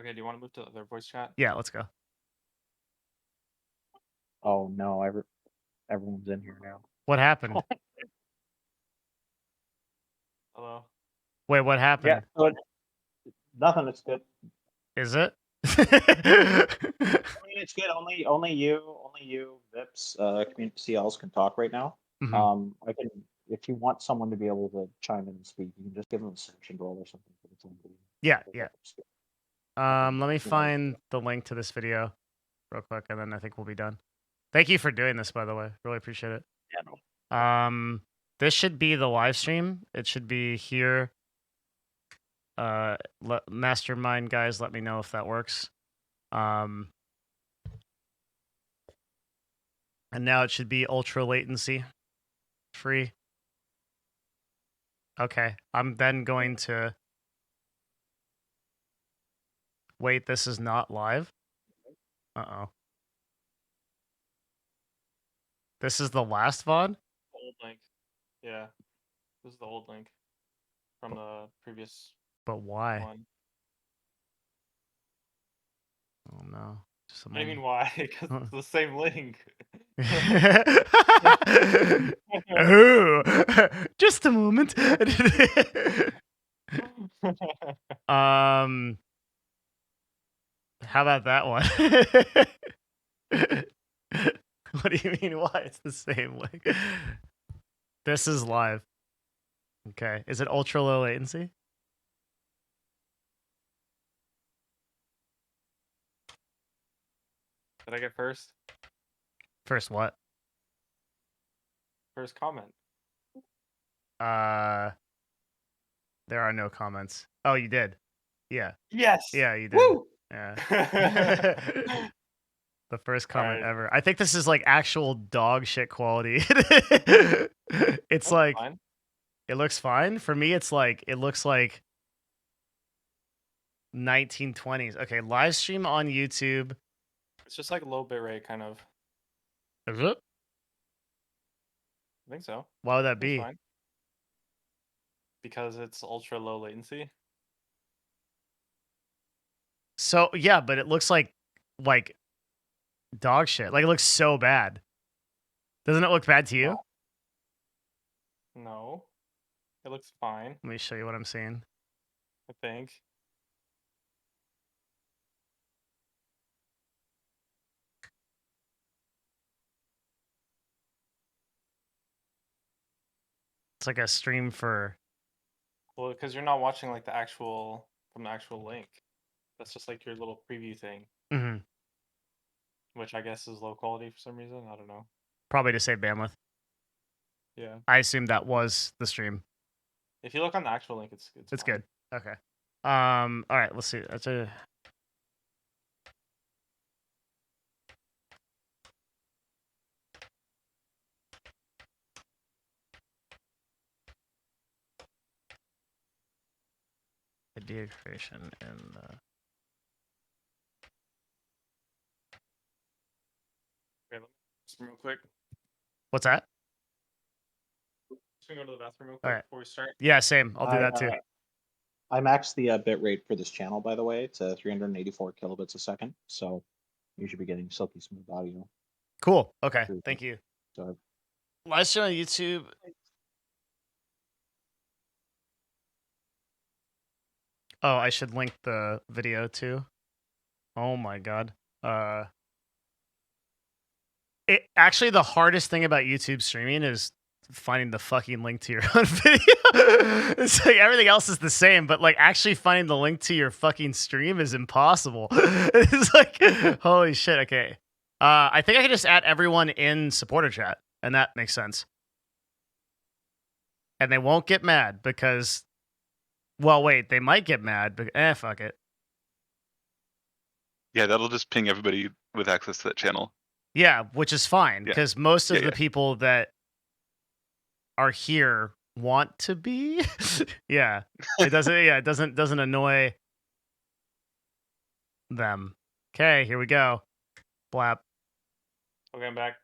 Okay, do you want to move to their voice chat? Yeah, let's go. Oh no, everyone's in here now. What happened? Hello. Wait, what Yeah, happened? so nothing. It's good. Is it? I mean, it's good. Only you, Vips, community CLs can talk right now. Mhm. I can, if you want someone to be able to chime in and speak, you can just give them a search and roll or something for the phone video. Yeah, yeah. Let me You know, find the link to this video real quick, and then I think we'll be done. Thank you for doing this, by the way. Really appreciate it. yeah, no. This should be the live stream. It should be here. Mastermind guys, let me know if that works. And now it should be ultra latency free. Okay, I'm then going to wait. This is not live. Uh-oh. This is the last VOD? Old link. Yeah. This is the old link from the previous But why? one. Oh no. Just a What do you mean moment. why? Because it's the same link. Oh, just a moment. How about that one? What do you mean why it's the same link? This is live. Okay. Is it ultra low latency? Did I get first? First what? First comment. There are no comments. Oh, you did. Yeah. Yes. Yeah, you did. Woo! Yeah. The first comment Alright. ever. I think this is like actual dog shit quality. It's That's like fine. it looks fine. For me, it's like it looks like 1920s. Okay, live stream on YouTube. It's just like low bitrate kind of. Is it? I think so. Why would that It's be? fine. Because it's ultra low latency. So yeah, but it looks like dog shit. Like it looks so bad. Doesn't it look bad to you? No. It looks fine, Let me show you what I'm seeing. I think. It's like a stream for. Well, because you're not watching like the actual from the actual link. That's just like your little preview thing, Mm-hmm. which I guess is low quality for some reason. I don't know. Probably to save bandwidth. Yeah. I assume that was the stream. If you look on the actual link, it's It's fine. good. Okay. All right. Let's see. That's a. Idea creation and. Okay, let me real quick. What's that? Just gonna go to the bathroom real All quick right. before we start. Yeah, same. I'll do that too. I maxed the bit rate for this channel, by the way, to 384 kilobits a second. So you should be getting silky smooth audio. Cool. Okay. Thank you. So Live stream on YouTube. Oh, I should link the video too. Oh my god. It actually the hardest thing about YouTube streaming is finding the fucking link to your own video. It's like everything else is the same, but like actually finding the link to your fucking stream is impossible. It's like holy shit. Okay. I think I can just add everyone in supporter chat, and that makes sense. And they won't get mad because, well, wait, they might get mad, but fuck it. Yeah, that'll just ping everybody with access to that channel. Yeah, which is fine Yeah. because most of Yeah, the yeah. people that are here want to be. Yeah, it doesn't. Yeah, it doesn't annoy them. Okay, here we go. Blap. Okay, I'm back.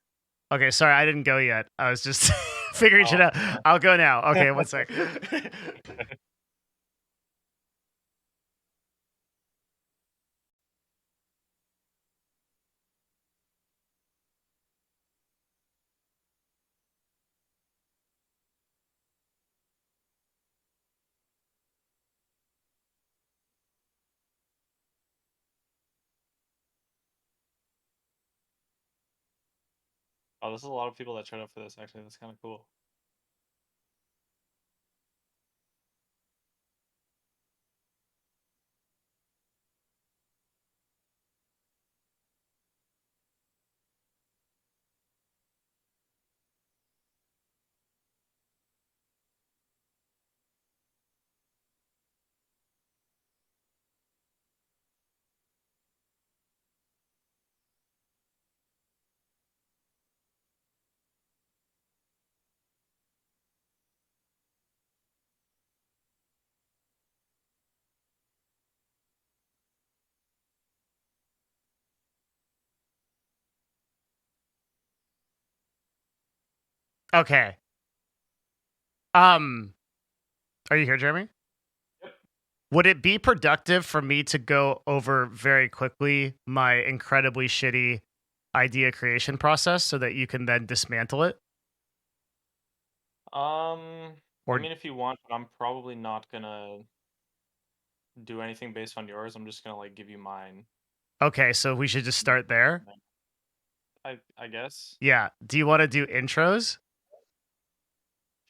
Okay, sorry, I didn't go yet. I was just figuring shit out. I'll go now. Okay, one sec. Oh, there's a lot of people that showed up for this. Actually, that's kind of cool. Okay. Are you here, Jeremy? Yep. Would it be productive for me to go over very quickly my incredibly shitty idea creation process so that you can then dismantle it? I Or mean, if you want, but I'm probably not gonna do anything based on yours. I'm just gonna like give you mine. okay, so we should just start there. I guess. Yeah. Do you want to do intros?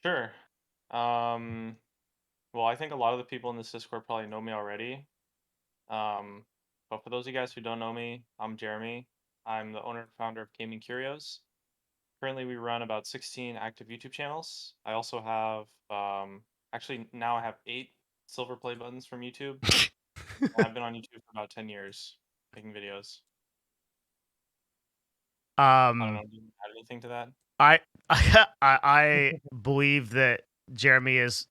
Sure. Well, I think a lot of the people in this Discord probably know me already. Um, but for those of you guys who don't know me, I'm Jeremy. I'm the owner and founder of JeremyCurios. Currently, we run about 16 active YouTube channels. I also have, actually now I have 8 silver play buttons from YouTube. And I've been on YouTube for about 10 years making videos. I don't know. Do you add anything to that? I I believe that Jeremy is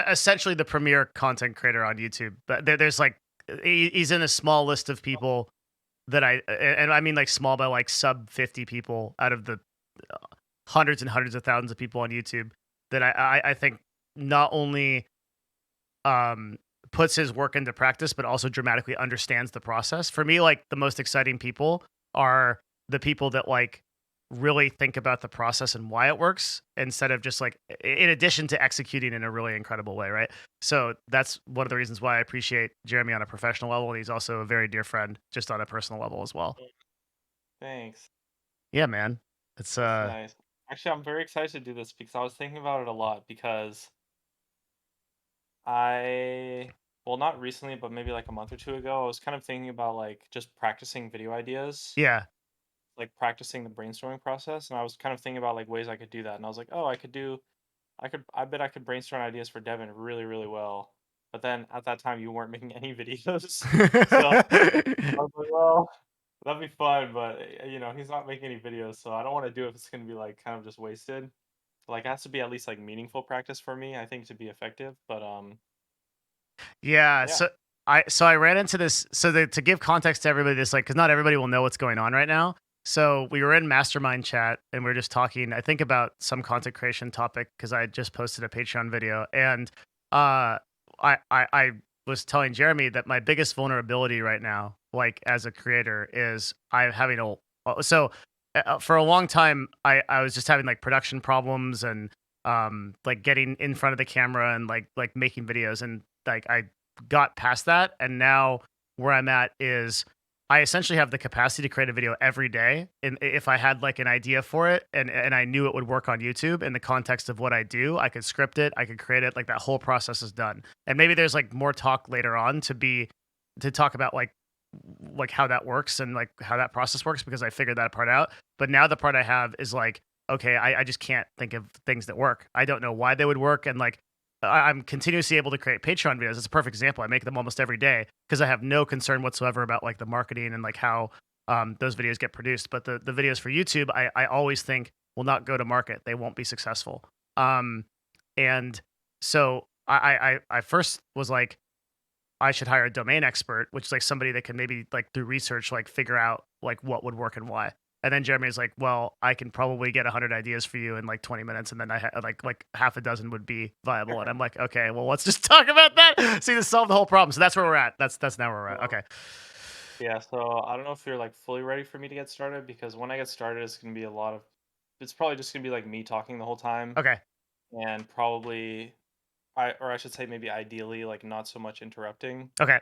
essentially the premier content creator on YouTube. But there's like he's in a small list of people that and I mean like small by like sub 50 people out of the hundreds and hundreds of thousands of people on YouTube that I think not only um puts his work into practice but also dramatically understands the process. For me, like the most exciting people are the people that like really think about the process and why it works instead of just like in addition to executing in a really incredible way, right? So that's one of the reasons why I appreciate Jeremy on a professional level, and he's also a very dear friend just on a personal level as well. Thanks. Yeah, man. It's That's nice. Actually, I'm very excited to do this because I was thinking about it a lot because well, not recently, but maybe like a month or two ago, I was kind of thinking about like just practicing video ideas, yeah. like practicing the brainstorming process. And I was kind of thinking about like ways I could do that. And I was like, oh, I bet I could brainstorm ideas for Devin really, really well. But then at that time, you weren't making any videos. So I was like, well, that'd be fun, but he's not making any videos, so I don't want to do it if it's gonna be like kind of just wasted. Like it has to be at least like meaningful practice for me, I think, to be effective. But Yeah, yeah. so I ran into this. So to give context to everybody, this like because not everybody will know what's going on right now. So we were in mastermind chat and we are just talking, I think, about some content creation topic because I had just posted a Patreon video, and I was telling Jeremy that my biggest vulnerability right now, like as a creator, is I'm having for a long time I was just having like production problems and like getting in front of the camera and like making videos, and like I got past that, and now where I'm at is I essentially have the capacity to create a video every day. And if I had like an idea for it and I knew it would work on YouTube in the context of what I do, I could script it, I could create it, like that whole process is done. And maybe there's like more talk later on to talk about like how that works and like how that process works because I figured that part out. But now the part I have is like, okay, I just can't think of things that work. I don't know why they would work. And like I'm continuously able to create Patreon videos. It's a perfect example. I make them almost every day because I have no concern whatsoever about like the marketing and like how those videos get produced. But the videos for YouTube, I always think will not go to market. They won't be successful. And so I first was like, I should hire a domain expert, which is like somebody that can maybe like through research, like figure out like what would work and why. And then Jeremy's like, well, I can probably get 100 ideas for you in like 20 minutes. And then like half a dozen would be viable. And I'm like, okay, well, let's just talk about that. See, to solve the whole problem. So that's where we're at. That's now where we're at. Okay. Yeah, so I don't know if you're like fully ready for me to get started because when I get started, it's probably just gonna be like me talking the whole time, Okay. and probably or I should say maybe ideally like not so much interrupting. Okay.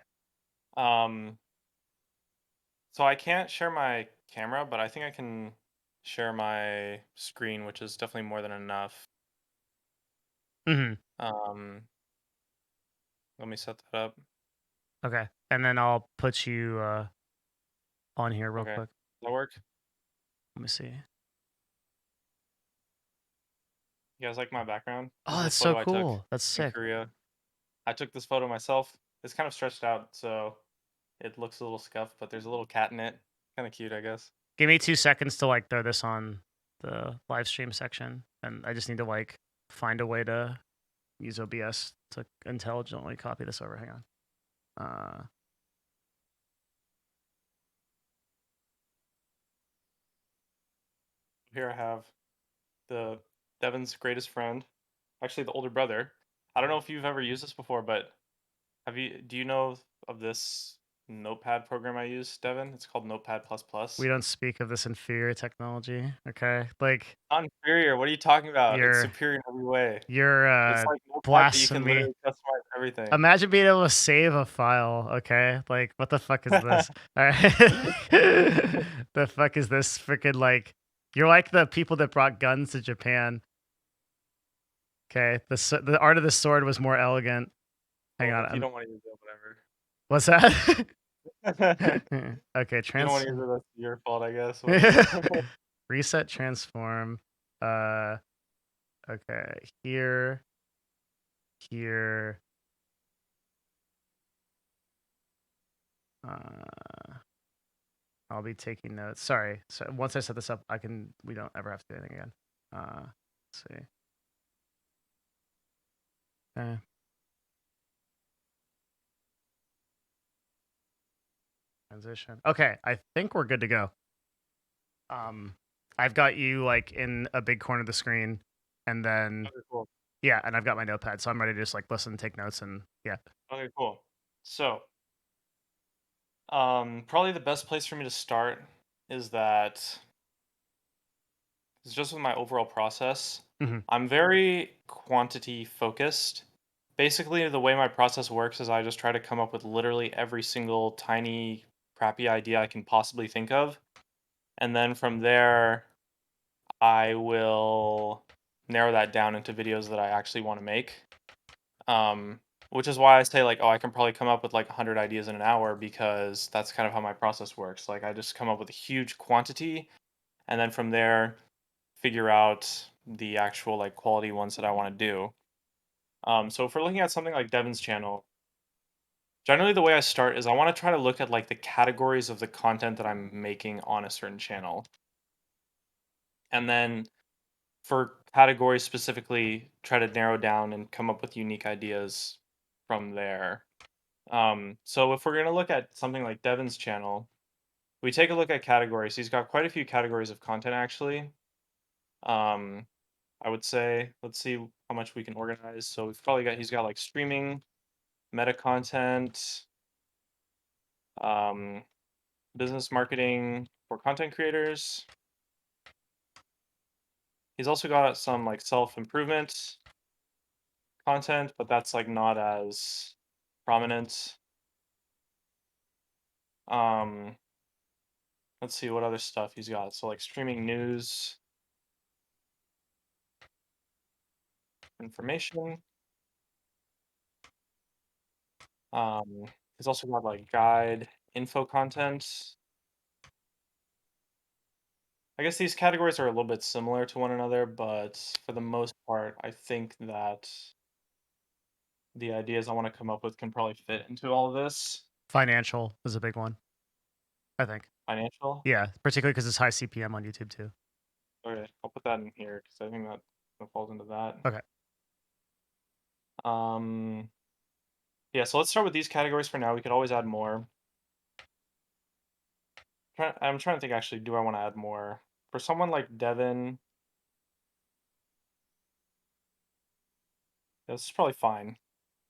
Um, so I can't share my camera, but I think I can share my screen, which is definitely more than enough. Hmm. Let me set that up. Okay, and then I'll put you on here real Okay, quick. does that work? Let me see. You guys like my background? This Oh, is a that's so photo I took cool. That's in sick. Korea. I took this photo myself. It's kind of stretched out, so it looks a little scuffed, but there's a little cat in it. Kind of cute, I guess. Give me 2 seconds to like throw this on the live stream section, and I just need to like find a way to use OBS to intelligently copy this over. Hang on. Here I have the Devin's greatest friend, actually the older brother. I don't know if you've ever used this before, but do you know of this notepad program I use, Devin? It's called Notepad++. We don't speak of this inferior technology, okay? Like Not inferior. What are you talking about? It's you're superior in every way. It's you're like Notepad, but you can blasphemy. literally customize everything. Imagine being able to save a file, okay? Like, what the fuck is this? All right. The fuck is this freaking like you're like the people that brought guns to Japan. Okay. The art of the sword was more elegant. Hang Well, on. if you don't want to use it, What's that? whatever. Okay, If you don't want to use it, that's your fault, I guess. Whatever. reset transform. Uh okay, here. Uh I'll be taking notes. Sorry. So once I set this up, we don't ever have to do anything again. Let's see. Okay. Transition. Okay, I think we're good to go. I've got you like in a big corner of the screen, and then Okay, cool. yeah, and I've got my notepad, so I'm ready to just like listen, take notes, and yeah. Okay, cool. So, probably the best place for me to start is that it's just with my overall process. Mhm. I'm very quantity focused. Basically, the way my process works is I just try to come up with literally every single tiny crappy idea I can possibly think of. And then from there, I will narrow that down into videos that I actually want to make. Which is why I say like, oh, I can probably come up with like 100 ideas in an hour because that's kind of how my process works. Like I just come up with a huge quantity and then from there figure out the actual like quality ones that I want to do. So if we're looking at something like Devin's channel, generally the way I start is I want to try to look at like the categories of the content that I'm making on a certain channel. And then for categories specifically, try to narrow down and come up with unique ideas from there. So if we're gonna look at something like Devin's channel, we take a look at categories. He's got quite a few categories of content actually. Um, I would say, let's see how much we can organize. So he's got like streaming, meta content, um, business marketing for content creators. He's also got some like self-improvement content, but that's like not as prominent. Um, let's see what other stuff he's got. So like streaming news, information. He's also got like guide, info content. I guess these categories are a little bit similar to one another, but for the most part, I think that the ideas I want to come up with can probably fit into all of this. Financial is a big one, I think. Financial. Yeah, particularly because it's high CPM on YouTube too. Okay, I'll put that in here because I think that falls into that. Okay. Um, yeah, so let's start with these categories for now. We could always add more. I'm trying to think actually, do I want to add more? For someone like Devin, this is probably fine.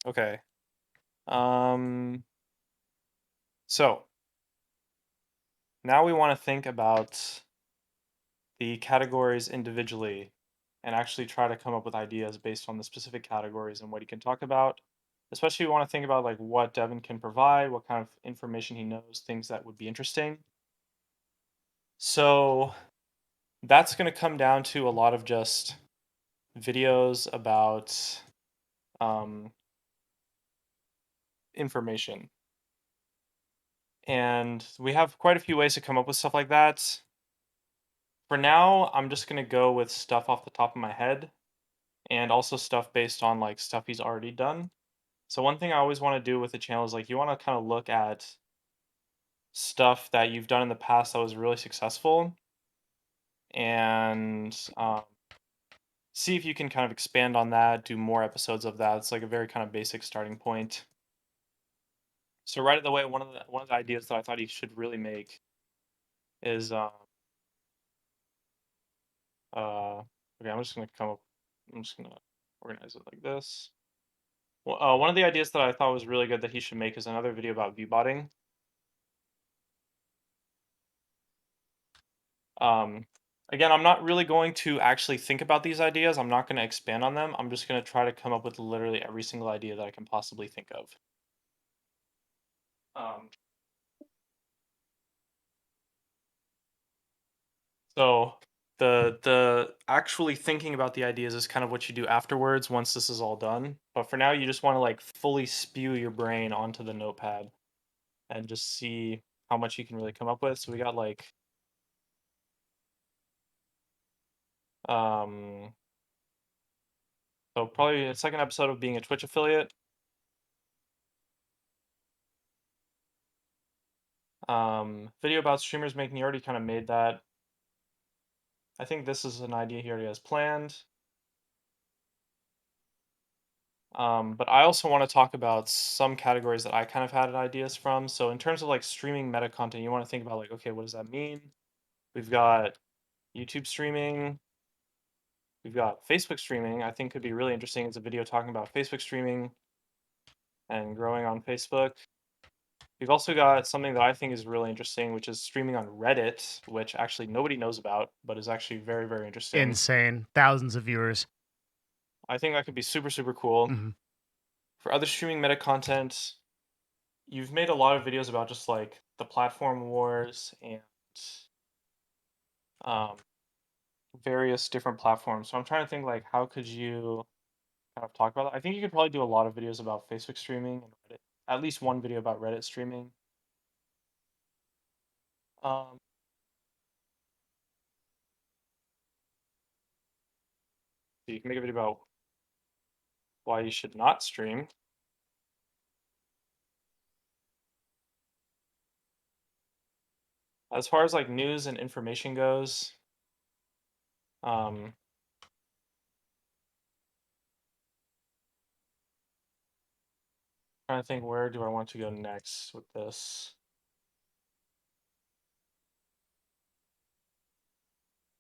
Okay. Um, so now we want to think about the categories individually and actually try to come up with ideas based on the specific categories and what he can talk about. Especially we want to think about like what Devin can provide, what kind of information he knows, things that would be interesting. So that's going to come down to a lot of just videos about information. And we have quite a few ways to come up with stuff like that. For now, I'm just going to go with stuff off the top of my head and also stuff based on like stuff he's already done. So one thing I always want to do with the channel is like you want to kind of look at stuff that you've done in the past that was really successful and see if you can kind of expand on that, do more episodes of that. It's like a very kind of basic starting point. So right away, one of the ideas that I thought he should really make is okay. I'm just gonna organize it like this. Well, one of the ideas that I thought was really good that he should make is another video about viewbotting. Um, Again, I'm not really going to actually think about these ideas. I'm not going to expand on them. I'm just going to try to come up with literally every single idea that I can possibly think of. Um, so the actually thinking about the ideas is kind of what you do afterwards once this is all done. But for now, you just want to like fully spew your brain onto the notepad and just see how much you can really come up with. So we got like um so probably a second episode of being a Twitch affiliate. Video about streamers making, you already kind of made that. I think this is an idea he already has planned. But I also want to talk about some categories that I kind of had ideas from. So in terms of like streaming meta content, you want to think about like, okay, what does that mean? We've got YouTube streaming. We've got Facebook streaming. I think could be really interesting. It's a video talking about Facebook streaming and growing on Facebook. We've also got something that I think is really interesting, which is streaming on Reddit, which actually nobody knows about, but is actually very, very interesting. Insane. Thousands of viewers. I think that could be super, super cool. Mhm. For other streaming meta content, you've made a lot of videos about just like the platform wars and um, various different platforms. So I'm trying to think like how could you kind of talk about that? I think you could probably do a lot of videos about Facebook streaming and Reddit. At least one video about Reddit streaming. Um, so you can make a video about why you should not stream. As far as like news and information goes, um, trying to think where do I want to go next with this.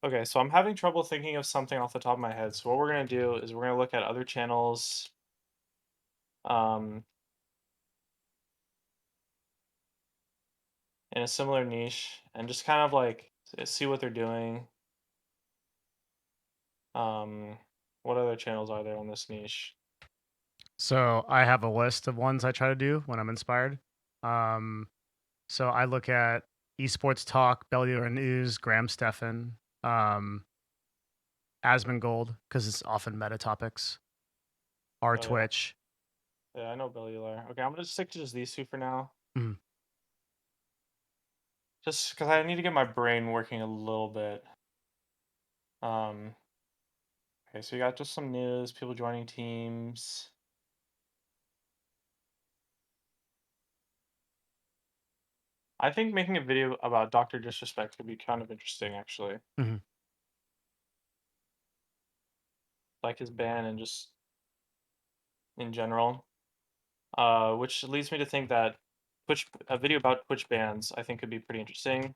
Okay, so I'm having trouble thinking of something off the top of my head. So what we're gonna do is we're gonna look at other channels, um, in a similar niche, and just kind of like see what they're doing. Um, what other channels are there on this niche? So I have a list of ones I try to do when I'm inspired. Um, so I look at Esports Talk, Bellular News, Graham Stephan, Asmongold, because it's often meta topics, our Oh yeah, Twitch. yeah, I know Bellular. Okay, I'm gonna stick to just these two for now, Mhm. just because I need to get my brain working a little bit. Um, okay, so you got just some news, people joining teams. I think making a video about Dr. Disrespect could be kind of interesting, actually. Mhm. Like his ban and just in general. Which leads me to think that a video about Twitch bans I think could be pretty interesting.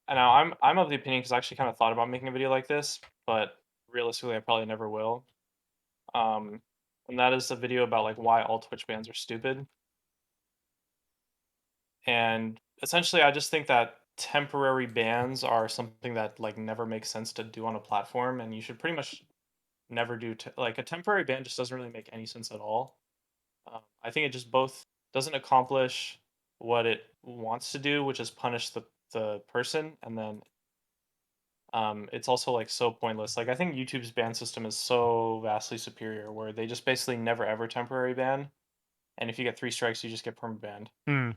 And now I'm of the opinion because I actually kind of thought about making a video like this, but realistically I probably never will. Um, and that is a video about like why all Twitch bans are stupid. And essentially I just think that temporary bans are something that like never makes sense to do on a platform, and you should pretty much never do like a temporary ban just doesn't really make any sense at all. I think it just both doesn't accomplish what it wants to do, which is punish the person, and then it's also like so pointless. Like I think YouTube's ban system is so vastly superior, where they just basically never ever temporary ban, and if you get 3 strikes, you just get perma banned. Hmm.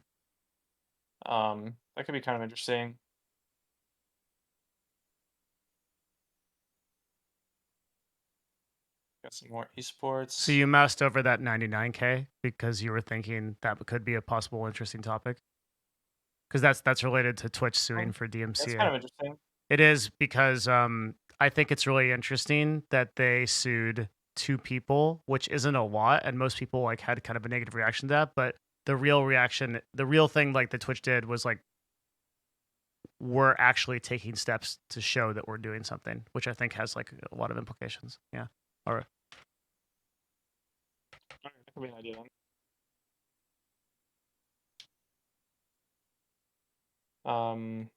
That could be kind of interesting. Got some more esports. So you moused over that 99K because you were thinking that could be a possible interesting topic? Because that's related to Twitch suing for That's DMCA. kind of interesting. It is because I think it's really interesting that they sued 2 people, which isn't a lot, and most people like had kind of a negative reaction to that. But the real thing like the Twitch did was like we're actually taking steps to show that we're doing something, which I think has like a lot of implications. Yeah. All right. That could be an idea then.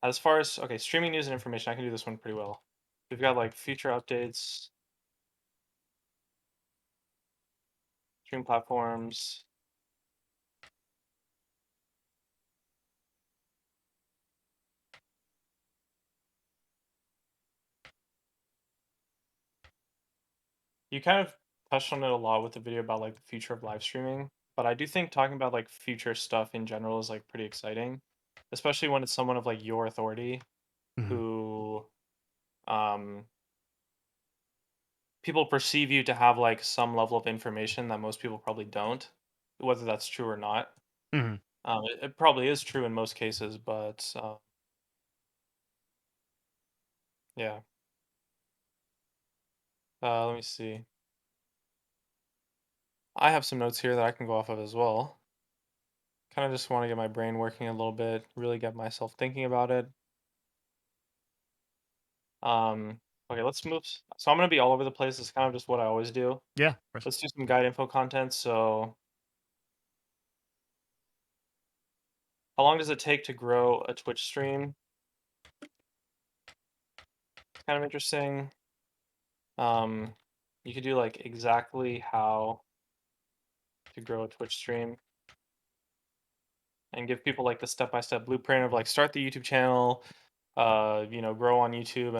As far as okay, streaming news and information, I can do this one pretty well. We've got like future updates, stream platforms. You kind of touched on it a lot with the video about like the future of live streaming, but I do think talking about like future stuff in general is like pretty exciting, especially when it's someone of like your authority Mhm. who people perceive you to have like some level of information that most people probably don't, whether that's true or not. Mhm. It probably is true in most cases, but yeah. Let me see. I have some notes here that I can go off of as well. Kind of just want to get my brain working a little bit, really get myself thinking about it. Okay, let's move. So I'm gonna be all over the place. It's kind of just what I always do. Yeah. Of course. Let's do some guide info content. So, how long does it take to grow a Twitch stream? It's kind of interesting. Um, you could do like exactly how to grow a Twitch stream and give people like the step-by-step blueprint of like start the YouTube channel, grow on YouTube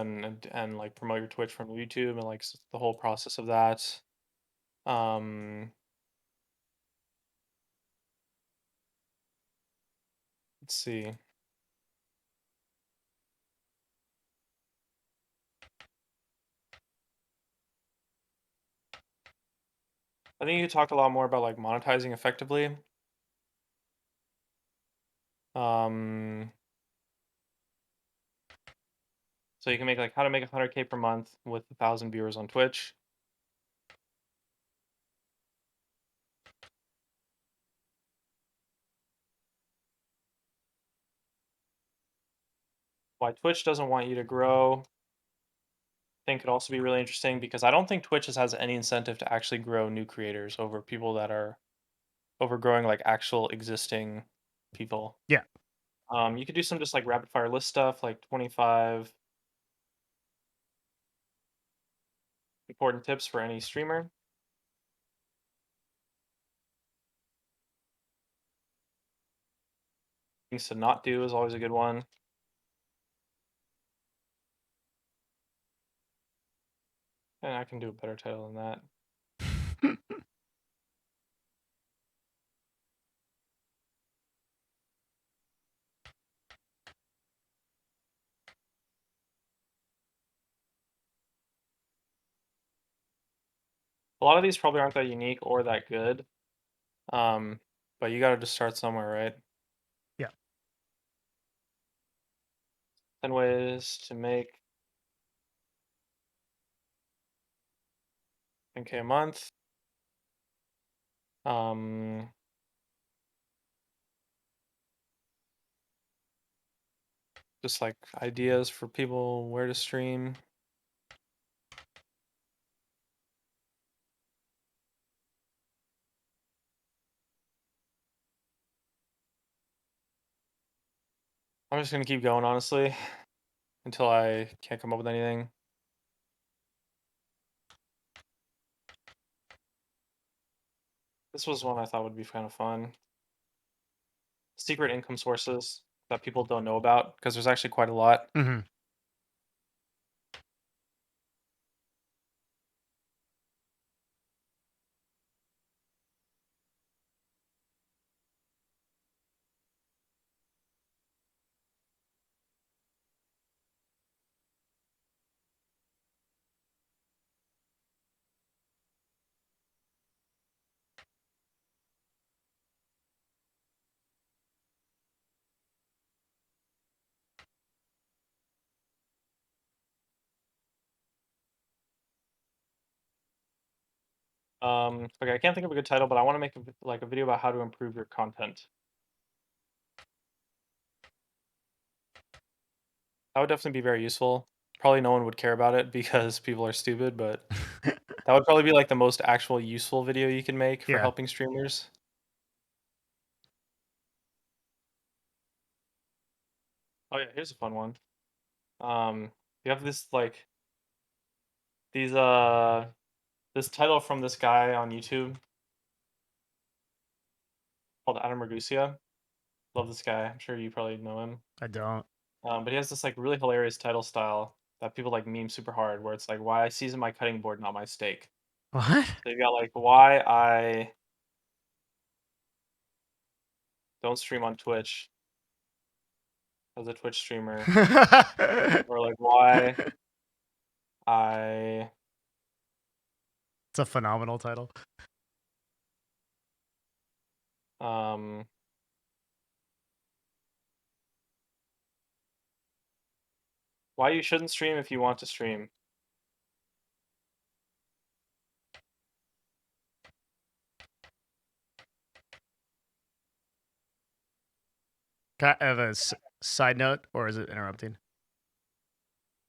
and like promote your Twitch from YouTube and like the whole process of that. Um, let's see. I think you talked a lot more about like monetizing effectively. Um, so you can make like how to make 100K per month with 1,000 viewers on Twitch. Why Twitch doesn't want you to grow. I think could also be really interesting because I don't think Twitch has any incentive to actually grow new creators over people that are overgrowing like actual existing people. Yeah. You could do some just like rapid fire list stuff, like 25 important tips for any streamer. Things to not do is always a good one. And I can do a better title than that. A lot of these probably aren't that unique or that good. But you gotta just start somewhere, right? Yeah. 10 ways to make 10K a month. Um, just like ideas for people where to stream. I'm just gonna keep going, honestly, until I can't come up with anything. This was one I thought would be kind of fun. Secret income sources. that people don't know about because there's actually quite a lot. Mm-hmm. Okay, I can't think of a good title, but I want to make a video about how to improve your content. That would definitely be very useful. Probably no one would care about it because people are stupid, but that would probably be like the most actual useful video you can make for Yeah. helping streamers. Oh yeah, here's a fun one. You have this like these this title from this guy on YouTube called Adam Ragusia. Love this guy. I'm sure you probably know him. I don't. But he has this like really hilarious title style that people like meme super hard, where it's like why I season my cutting board, not my steak. What? So you got like why I don't stream on Twitch as a Twitch streamer, or like why I It's a phenomenal title. um why you shouldn't stream if you want to stream. Can I have a side note, or is it interrupting?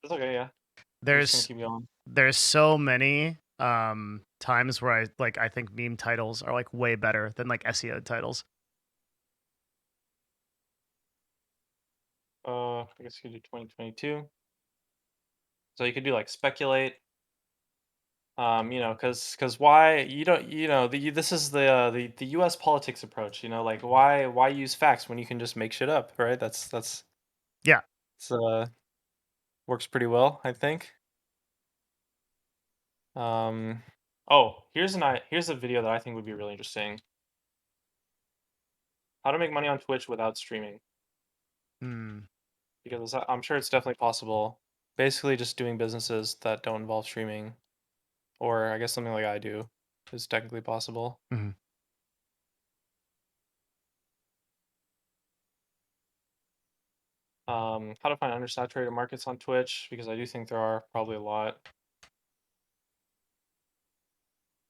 It's okay, yeah. I'm just gonna There's keep going. there's so many times where I think meme titles are like way better than like SEO titles. I guess you could do 2022. So you could do like speculate. Because why you don't this is the U.S. politics approach. Like why use facts when you can just make shit up, right? That's Yeah. it's, works pretty well, I think. Oh, here's a video that I think would be really interesting. How to make money on Twitch without streaming, Hmm. because I'm sure it's definitely possible. Basically, just doing businesses that don't involve streaming, or I guess something like I do, is technically possible. Mhm. How to find undersaturated markets on Twitch, because I do think there are probably a lot.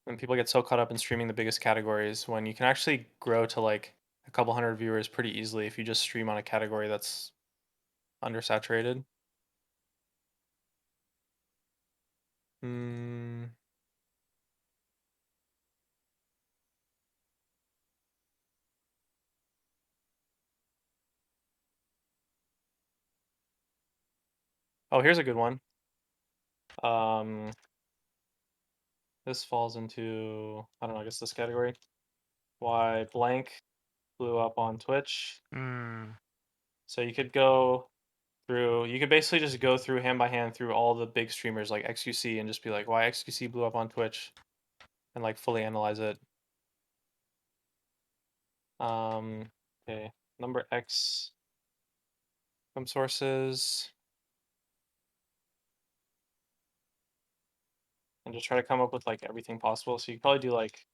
And people get so caught up in streaming the biggest categories when you can actually grow to like a couple hundred viewers pretty easily if you just stream on a category that's undersaturated. Mm. Oh, here's a good one. Um, this falls into, I don't know, I guess this category. Why blank blew up on Twitch. Mm. So you could basically just go through hand by hand through all the big streamers like XQC and just be like, why XQC blew up on Twitch, and like fully analyze it. Okay, number X from sources, and just try to come up with like everything possible. So you could probably do like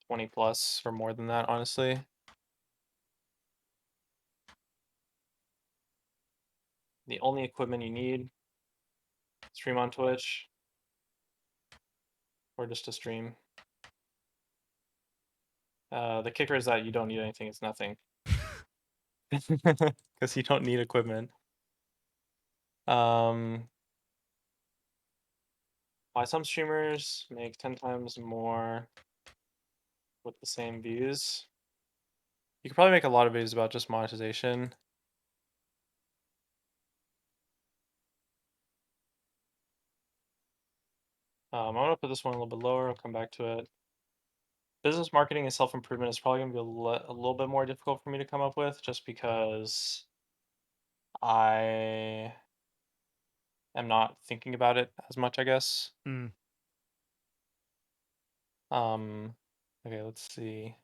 20 plus or more than that, honestly. The only equipment you need, stream on Twitch, or just to stream. The kicker is that you don't need anything, it's nothing. Because you don't need equipment. Why some streamers make 10 times more with the same views. You could probably make a lot of videos about just monetization. I'm gonna put this one a little bit lower. I'll come back to it. Business marketing and self-improvement is probably gonna be a little bit more difficult for me to come up with, just because I am not thinking about it as much, I guess. Mm. Um, okay, let's see.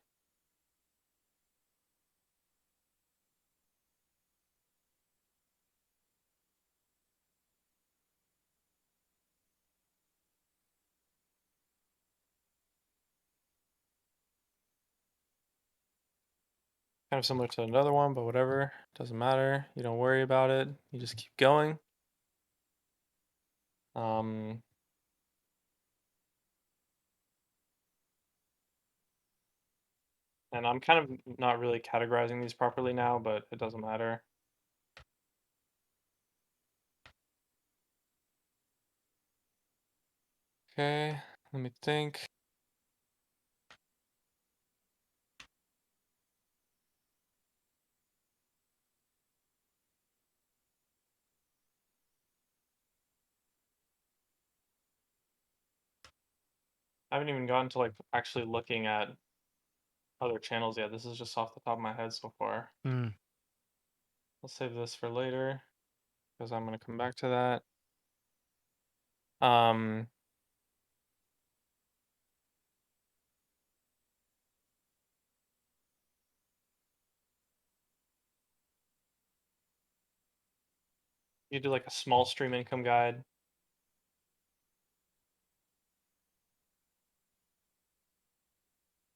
Kind of similar to another one, but whatever. Doesn't matter. You don't worry about it. You just keep going. Um, and I'm kind of not really categorizing these properly now, but it doesn't matter. Okay, let me think. I haven't even gotten to like actually looking at other channels yet. This is just off the top of my head so far. Mm. I'll save this for later because I'm gonna come back to that. You do like a small stream income guide.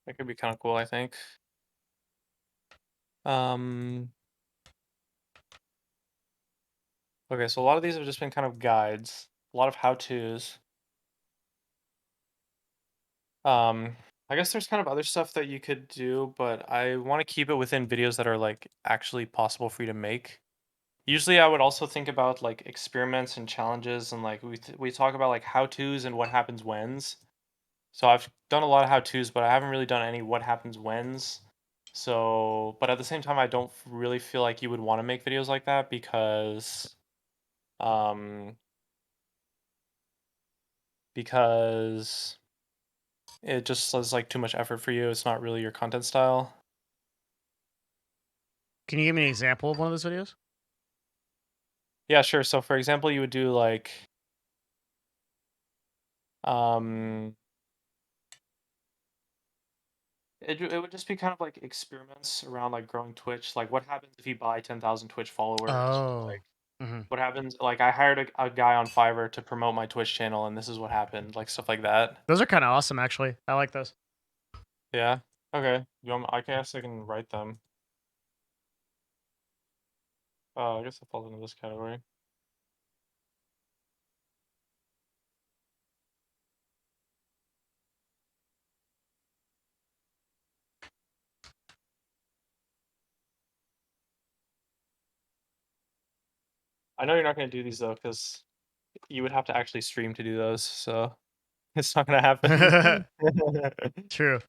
That could be kind of cool, I think. Um, okay, so a lot of these have just been kind of guides, a lot of how-tos. I guess there's kind of other stuff that you could do, but I want to keep it within videos that are like actually possible for you to make. Usually, I would also think about like experiments and challenges, and like we talk about like how-tos and what happens whens. So I've done a lot of how-tos, but I haven't really done any what happens whens. So, but at the same time, I don't really feel like you would want to make videos like that um, because it just is like too much effort for you. It's not really your content style. Can you give me an example of one of those videos? Yeah, sure. So for example, you would do like um it would just be kind of like experiments around like growing Twitch. Like what happens if you buy 10,000 Twitch followers? Oh. Like Hmm. what happens like I hired a guy on Fiverr to promote my Twitch channel and this is what happened, like stuff like that. Those are kind of awesome, actually. I like those. Yeah. Okay. I guess I can write them. I guess it falls into this category. I know you're not going to do these though, because you would have to actually stream to do those, so it's not going to happen. True.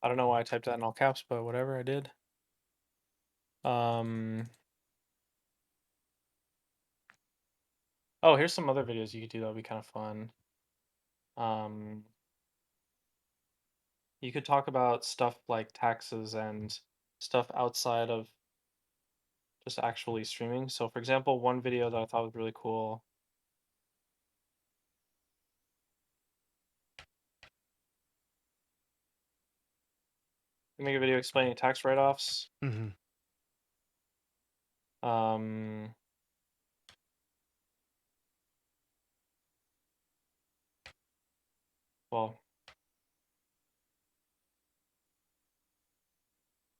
I don't know why I typed that in all caps, but whatever, I did. Um, oh, here's some other videos you could do that would be kind of fun. Um, you could talk about stuff like taxes and stuff outside of just actually streaming. So, for example, one video that I thought was really cool. You make a video explaining tax write-offs. Hmm. Um, well,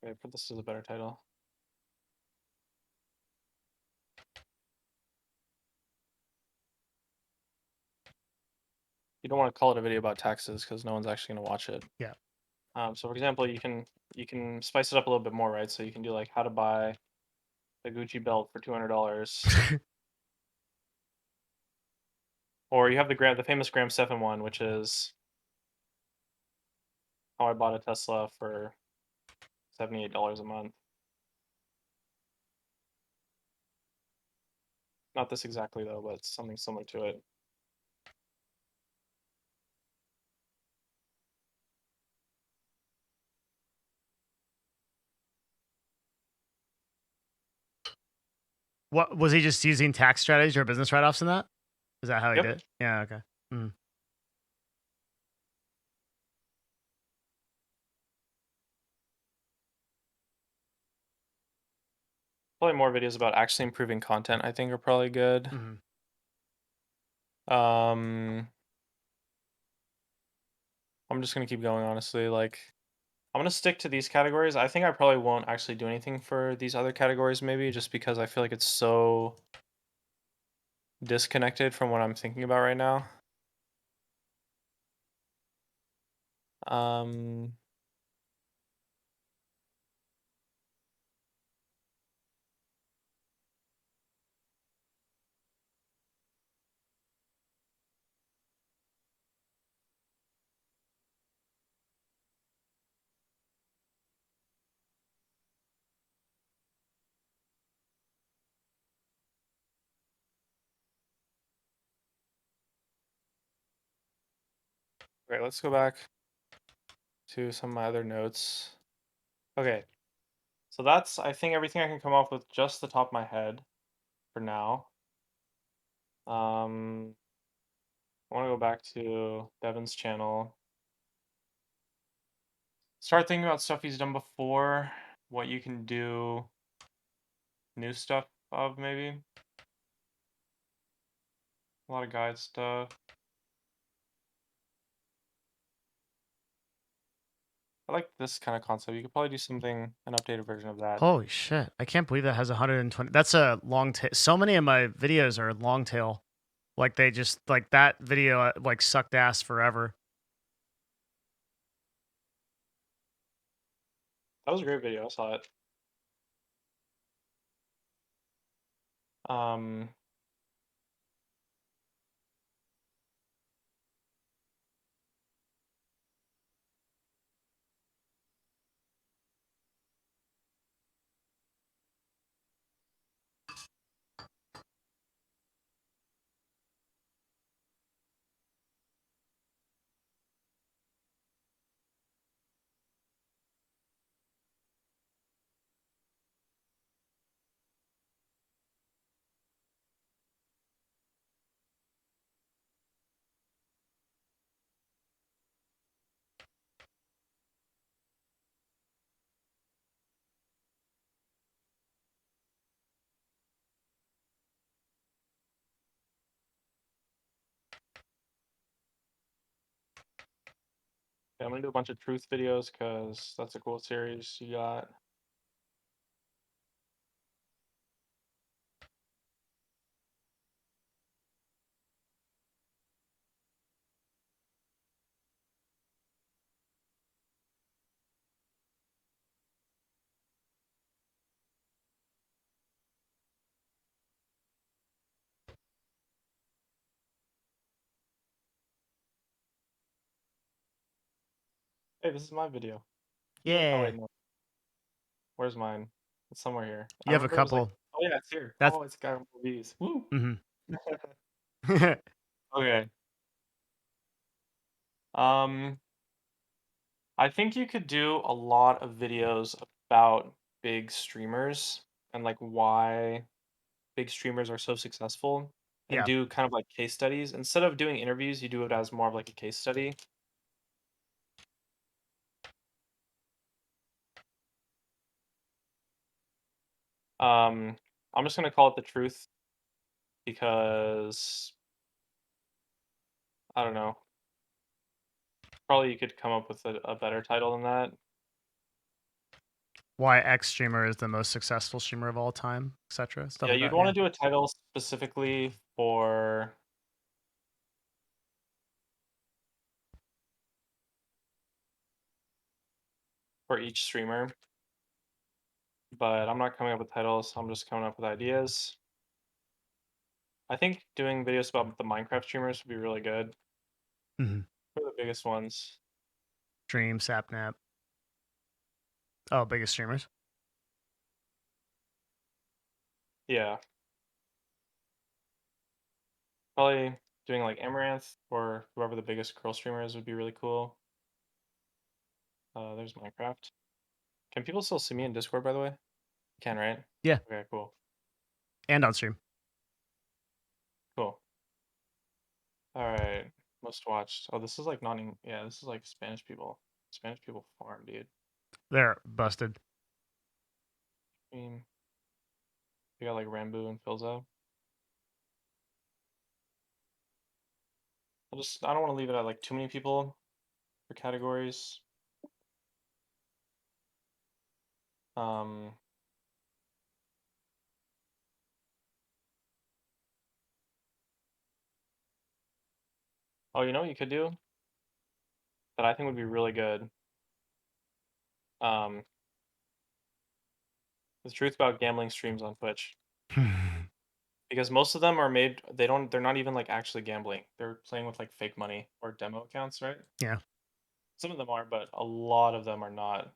okay, put this as a better title. you don't want to call it a video about taxes because no one's actually going to watch it. Yeah. So for example, you can spice it up a little bit more, right? So you can do like how to buy a Gucci belt for $200, or you have the famous Graham Stephan one, which is how I bought a Tesla for $78 a month. Not this exactly though, but something similar to it. What was he just using tax strategies or business write-offs in that? Is that how he Yep. did? Yeah. Okay. Mm. Probably more videos about actually improving content, I think, are probably good. Mhm. I'm just gonna keep going, honestly. Like, I'm gonna stick to these categories. I think I probably won't actually do anything for these other categories, maybe, just because I feel like it's so disconnected from what I'm thinking about right now. Um, Right, let's go back to some of my other notes. Okay, so that's, I think, everything I can come up with just the top of my head for now. I want to go back to Devin's channel. Start thinking about stuff he's done before, what you can do new stuff of, maybe. A lot of guide stuff. I like this kind of concept. You could probably do something, an updated version of that. Holy shit! I can't believe that has 120. That's a long tail. So many of my videos are long tail. Like they just like that video like sucked ass forever. That was a great video. I saw it. Um, yeah, I'm gonna do a bunch of truth videos because that's a cool series you got. Hey, this is my video. Oh Yeah. wait, no. Where's mine? It's somewhere here. I You have a remember it was like, couple. oh yeah, it's here. That's. Oh, it's got more views. Woo. Mhm. Okay. Um, I think you could do a lot of videos about big streamers and like why big streamers are so successful and Yeah. do kind of like case studies. Instead of doing interviews, you do it as more of like a case study. Um, I'm just gonna call it the truth because I don't know. Probably you could come up with a better title than that. Why X streamer is the most successful streamer of all time, etc. Stuff Yeah, like you'd that. want Yeah. to do a title specifically for for each streamer. But I'm not coming up with titles. I'm just coming up with ideas. I think doing videos about the Minecraft streamers would be really good. Mhm. For the biggest ones. Dream, Sapnap. Oh, biggest streamers. Yeah. Probably doing like Amaranth or whoever the biggest curl streamer is would be really cool. There's Minecraft. Can people still see me in Discord, by the way? Can, right? Yeah. Okay, cool. And on stream. Cool. All right. Most watched. Oh, this is like not even, yeah, this is like Spanish people. Spanish people farm, dude. They're busted. Stream. We got like Rambo and Filza. I don't want to leave it at like too many people for categories. Um, oh, you know what you could do that I think would be really good. Um, the truth about gambling streams on Twitch. Because most of them are made, they're not even like actually gambling. They're playing with like fake money or demo accounts, right? Yeah. Some of them are, but a lot of them are not.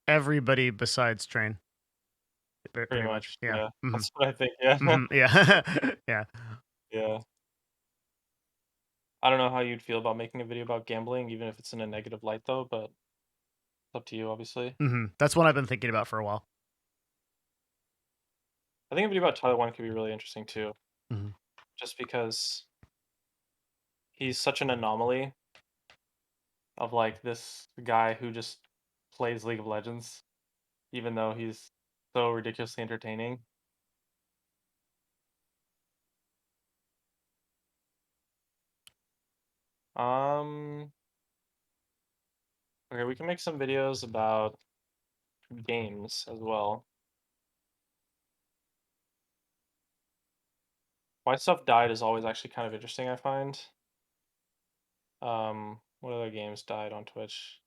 Everybody besides Train. Pretty Pretty much. much. Yeah. Yeah. Mhm. That's what I think. Yeah. Mhm. Yeah. Yeah. Yeah. I don't know how you'd feel about making a video about gambling, even if it's in a negative light though, but it's up to you, obviously. That's one I've been thinking about for a while. I think a video about Tyler One could be really interesting too, Mhm. just because he's such an anomaly of like this guy who just plays League of Legends, even though he's so ridiculously entertaining. Um, okay, we can make some videos about games as well. Why Stuff Died is always actually kind of interesting, I find. What other games died on Twitch?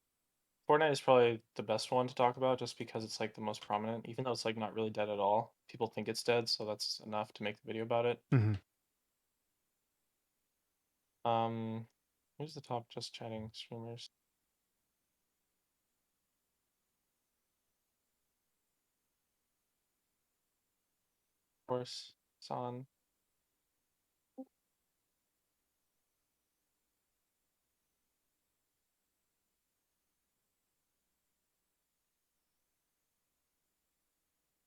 Fortnite is probably the best one to talk about just because it's like the most prominent, even though it's like not really dead at all. People think it's dead, so that's enough to make the video about it. Mhm. Who's the top just chatting streamers? Of course, San.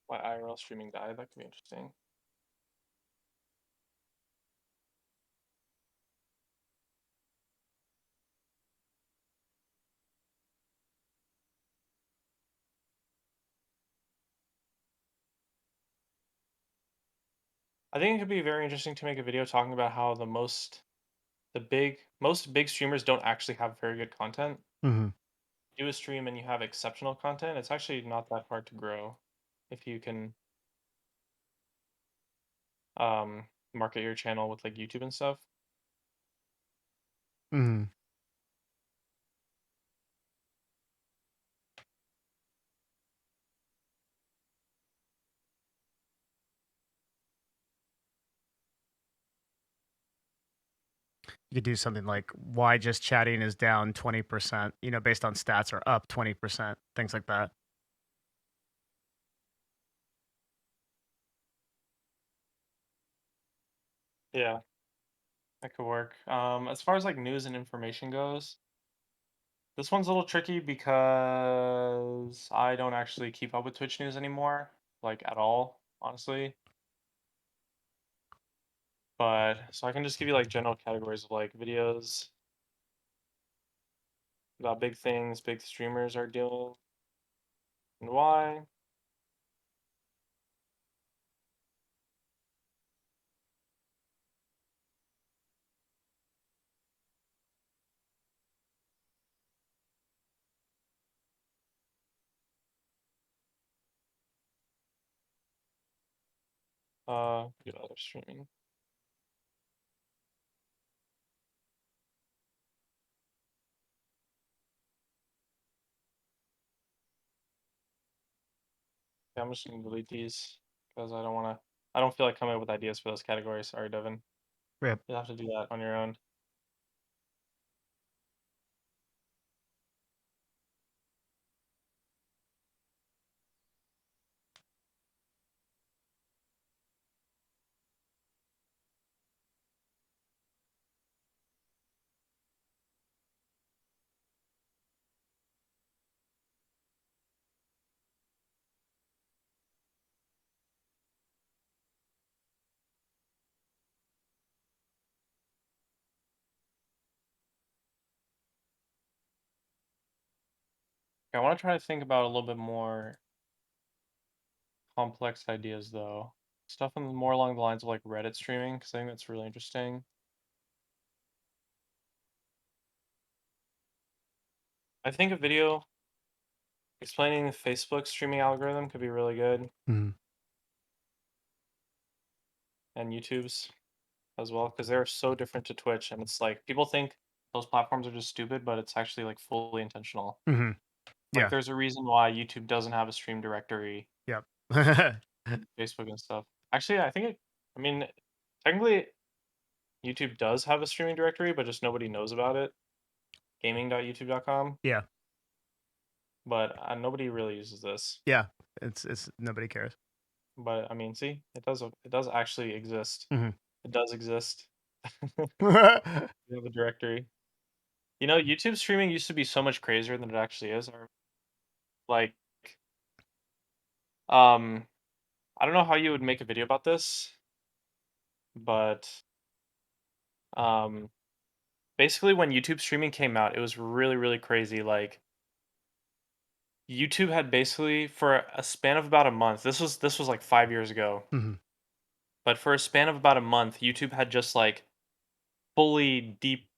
Why IRL streaming died? That could be interesting. I think it could be very interesting to make a video talking about how most big streamers don't actually have very good content. Mhm. Do a stream and you have exceptional content, it's actually not that hard to grow if you can market your channel with like YouTube and stuff. Mhm. You could do something like why just chatting is down 20%, based on stats, or up 20%, things like that. Yeah, that could work. As far as like news and information goes, this one's a little tricky because I don't actually keep up with Twitch news anymore, like at all, honestly. But so I can just give you like general categories of like videos about big things big streamers are doing and why. Get other streaming. Yeah, I'm just gonna delete these because I don't wanna. I don't feel like coming up with ideas for those categories. Sorry, Devin. Rip. You'll have to do that on your own. I want to try to think about a little bit more complex ideas though. Stuff more along the lines of like Reddit streaming because I think that's really interesting. I think a video explaining the Facebook streaming algorithm could be really good, Mhm. and YouTube's as well because they're so different to Twitch, and it's like people think those platforms are just stupid, but it's actually like fully intentional. Mhm. Like Yeah. there's a reason why YouTube doesn't have a stream directory, Yep. Facebook and stuff. Actually, I mean, technically YouTube does have a streaming directory, but just nobody knows about it. Gaming.youtube.com, Yeah. but nobody really uses this. Yeah. It's nobody cares. But I mean, see, it does actually exist. Mhm. It does exist. We have a directory. YouTube streaming used to be so much crazier than it actually is. Like, um, I don't know how you would make a video about this, but um, basically when YouTube streaming came out, it was really, really crazy. Like, YouTube had basically for a span of about a month. This was like 5 years ago, Mhm. but for a span of about a month, YouTube had just like fully deep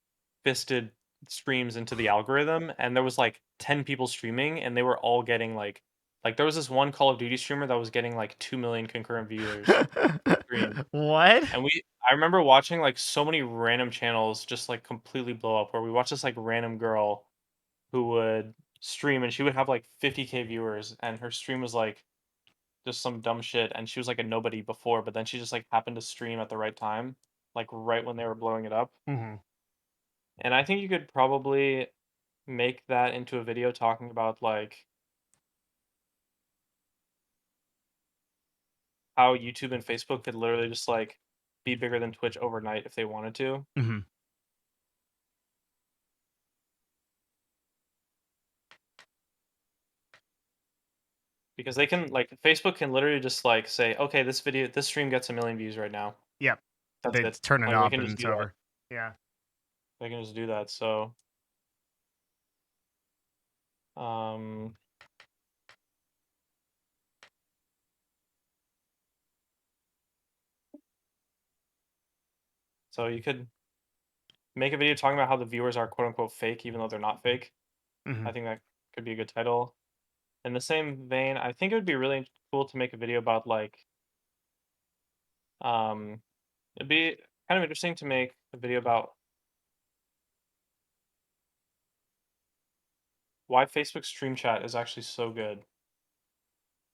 fisted streams into the algorithm, and there was like 10 people streaming, and they were all getting like there was this one Call of Duty streamer that was getting like 2 million concurrent viewers stream. What? And I remember watching like so many random channels just like completely blow up where we watched this like random girl who would stream and she would have like 50K viewers and her stream was like just some dumb shit and she was like a nobody before, but then she just like happened to stream at the right time, like right when they were blowing it up. Mhm. And I think you could probably make that into a video talking about like how YouTube and Facebook could literally just like be bigger than Twitch overnight if they wanted to. Mhm. Because they can like Facebook can literally just like say, okay, this stream gets 1 million views right now. Yep. That's They it. turn it Like they off can and just it's do that. over. Yeah. They can just do that. Um, so you could make a video talking about how the viewers are quote unquote fake, even though they're not fake. I Mhm. think that could be a good title. In the same vein, I think it would be really cool to make a video about like um it'd be kind of interesting to make a video about why Facebook Stream Chat is actually so good.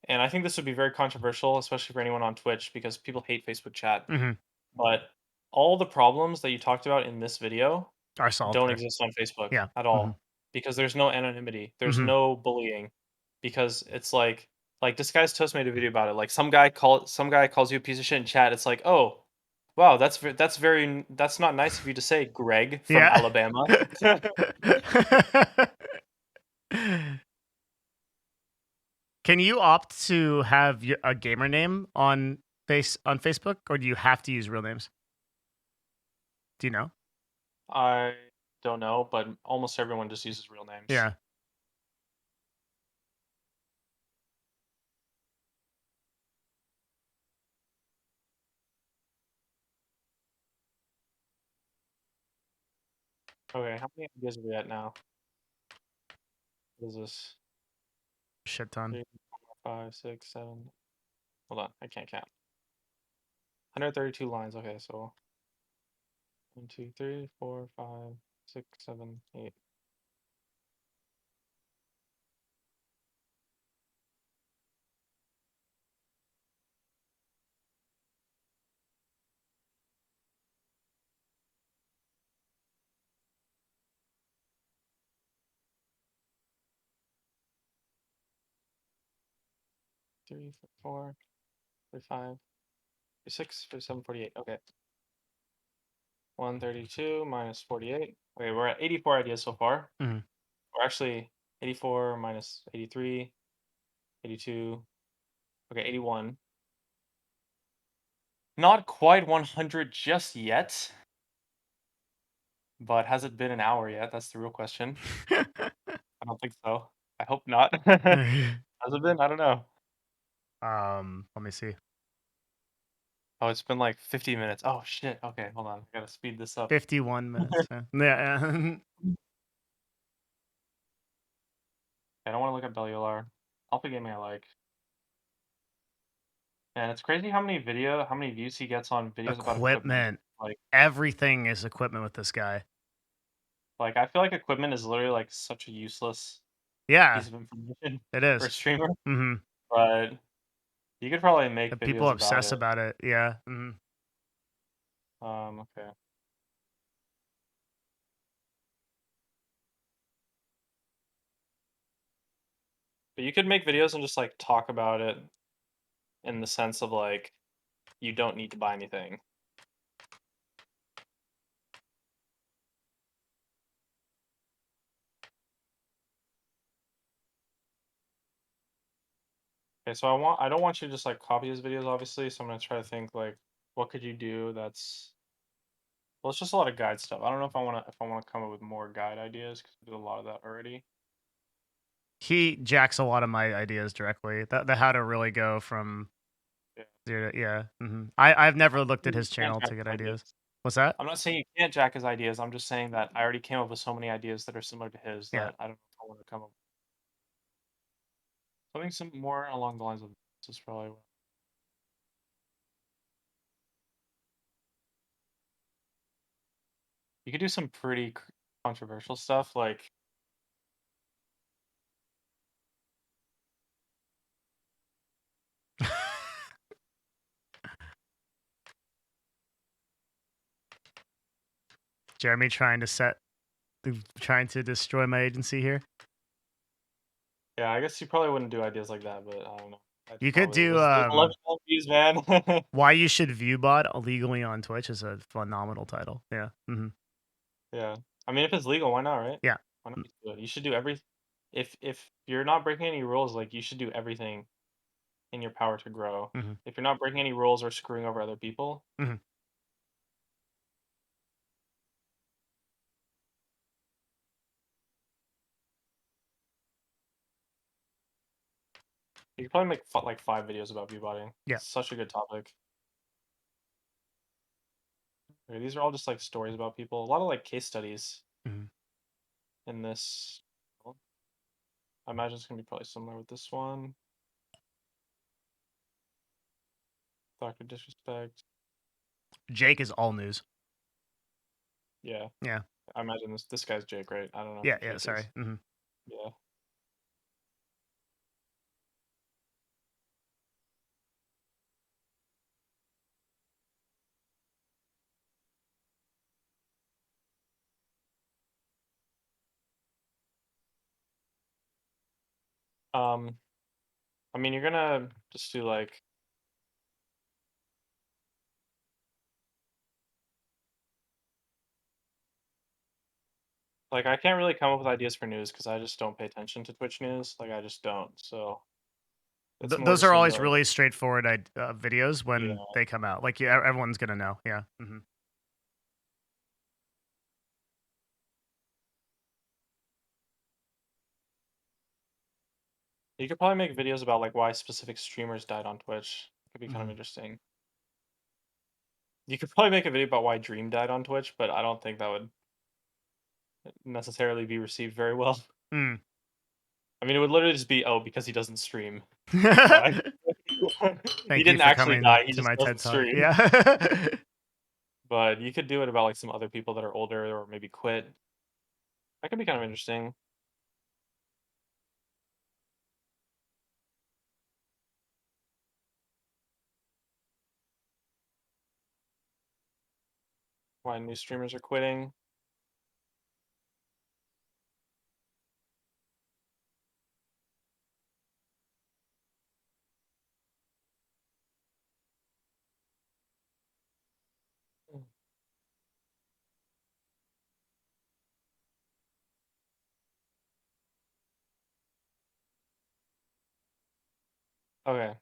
And I think this would be very controversial, especially for anyone on Twitch, because people hate Facebook chat. Mhm. But all the problems that you talked about in this video Are solved don't there. exist on Facebook Yeah. at Mhm. all because there's no anonymity, there's Mhm. no bullying, because it's like Disguised Toast made a video about it. Like some guy calls you a piece of shit in chat. It's like, oh, wow, that's not nice of you to say, Greg from Yeah. Alabama. Can you opt to have a gamer name on Facebook, or do you have to use real names? Do you know? I don't know, but almost everyone just uses real names. Yeah. Okay, how many ideas are we at now? What is this? Shit ton. 3, 4, 5, 6, 7. Hold on, I can't count. 132 lines. Okay, so 1, 2, 3, 4, 5, 6, 7, 8. 43, 44, 45, 46, 47, 48. Okay. 132 minus 48. Okay, we're at 84 ideas so far. Mhm. We're actually 84 minus 83, 82. Okay, 81. Not quite 100 just yet, but has it been an hour yet? That's the real question. I don't think so. I hope not. Has it been? I don't know. Let me see. Oh, it's been like 50 minutes. Oh shit. Okay, hold on. I gotta speed this up. 51 minutes. Yeah. I don't want to look at Bellular. Alpha Gaming I like. And it's crazy how many views he gets on videos about equipment. Equipment. Like, Everything is equipment with this guy. I feel like equipment is literally like such a useless Yeah, piece of information it for a is. streamer, Mm-hmm. but you could probably make People videos about obsess it. about it. Yeah. Mm-hmm. Okay. But you could make videos and just like talk about it in the sense of like you don't need to buy anything. Okay, so I don't want you to just like copy his videos obviously, so I'm gonna try to think like what could you do that's well it's just a lot of guide stuff. I don't know if I wanna come up with more guide ideas because I did a lot of that already. He jacks a lot of my ideas directly. The how to really go from Yeah. zero to, yeah. Mm-hmm. I've I'm never not looked at saying you his can't channel jack to get his ideas. ideas. What's that? I'm not saying you can't jack his ideas. I'm just saying that I already came up with so many ideas that are similar to his Yeah. that I don't know if I want to come up something some more along the lines of this is probably you could do some pretty controversial stuff like Jeremy trying to destroy my agency here. yeah, I guess you probably wouldn't do ideas like that, but I don't know. I'd You could probably do there's 11 views, man. Why You Should View Bot illegally on Twitch is a phenomenal title. Yeah. Mm-hmm. Yeah. I mean, if it's legal, why not, right? Yeah. Why not just do it? You should do every if you're not breaking any rules, like you should do everything in your power to grow. Mm-hmm. If you're not breaking any rules or screwing over other people, Mm-hmm. you could probably make like 5 videos about viewbotting. Yeah. It's such a good topic. Okay, these are all just like stories about people. A lot of like case studies Mm-hmm. in this. I imagine it's gonna be probably similar with this one. Doctor Disrespect. Jake is all news. Yeah. Yeah. I imagine this guy's Jake, right? I don't know Yeah. who Yeah. Jake Sorry. is. Mm-hmm. Yeah. Um, I mean, you're gonna just do like I can't really come up with ideas for news because I just don't pay attention to Twitch news. Like I just don't. So it's more Those just are gonna be always like, really straightforward videos when yeah. they come out. Like, yeah, everyone's gonna know. Yeah. Mm-hmm. You could probably make videos about like why specific streamers died on Twitch. Could be kind of Mm-hmm. interesting. You could probably make a video about why Dream died on Twitch, but I don't think that would necessarily be received very well. Mm. I mean, it would literally just be, oh, because he doesn't stream. That's why. He Thank you didn't for actually coming die. He to just my TED doesn't Talk. stream. Yeah. But you could do it about like some other people that are older or maybe quit. That could be kind of interesting. Why new streamers are quitting. Okay.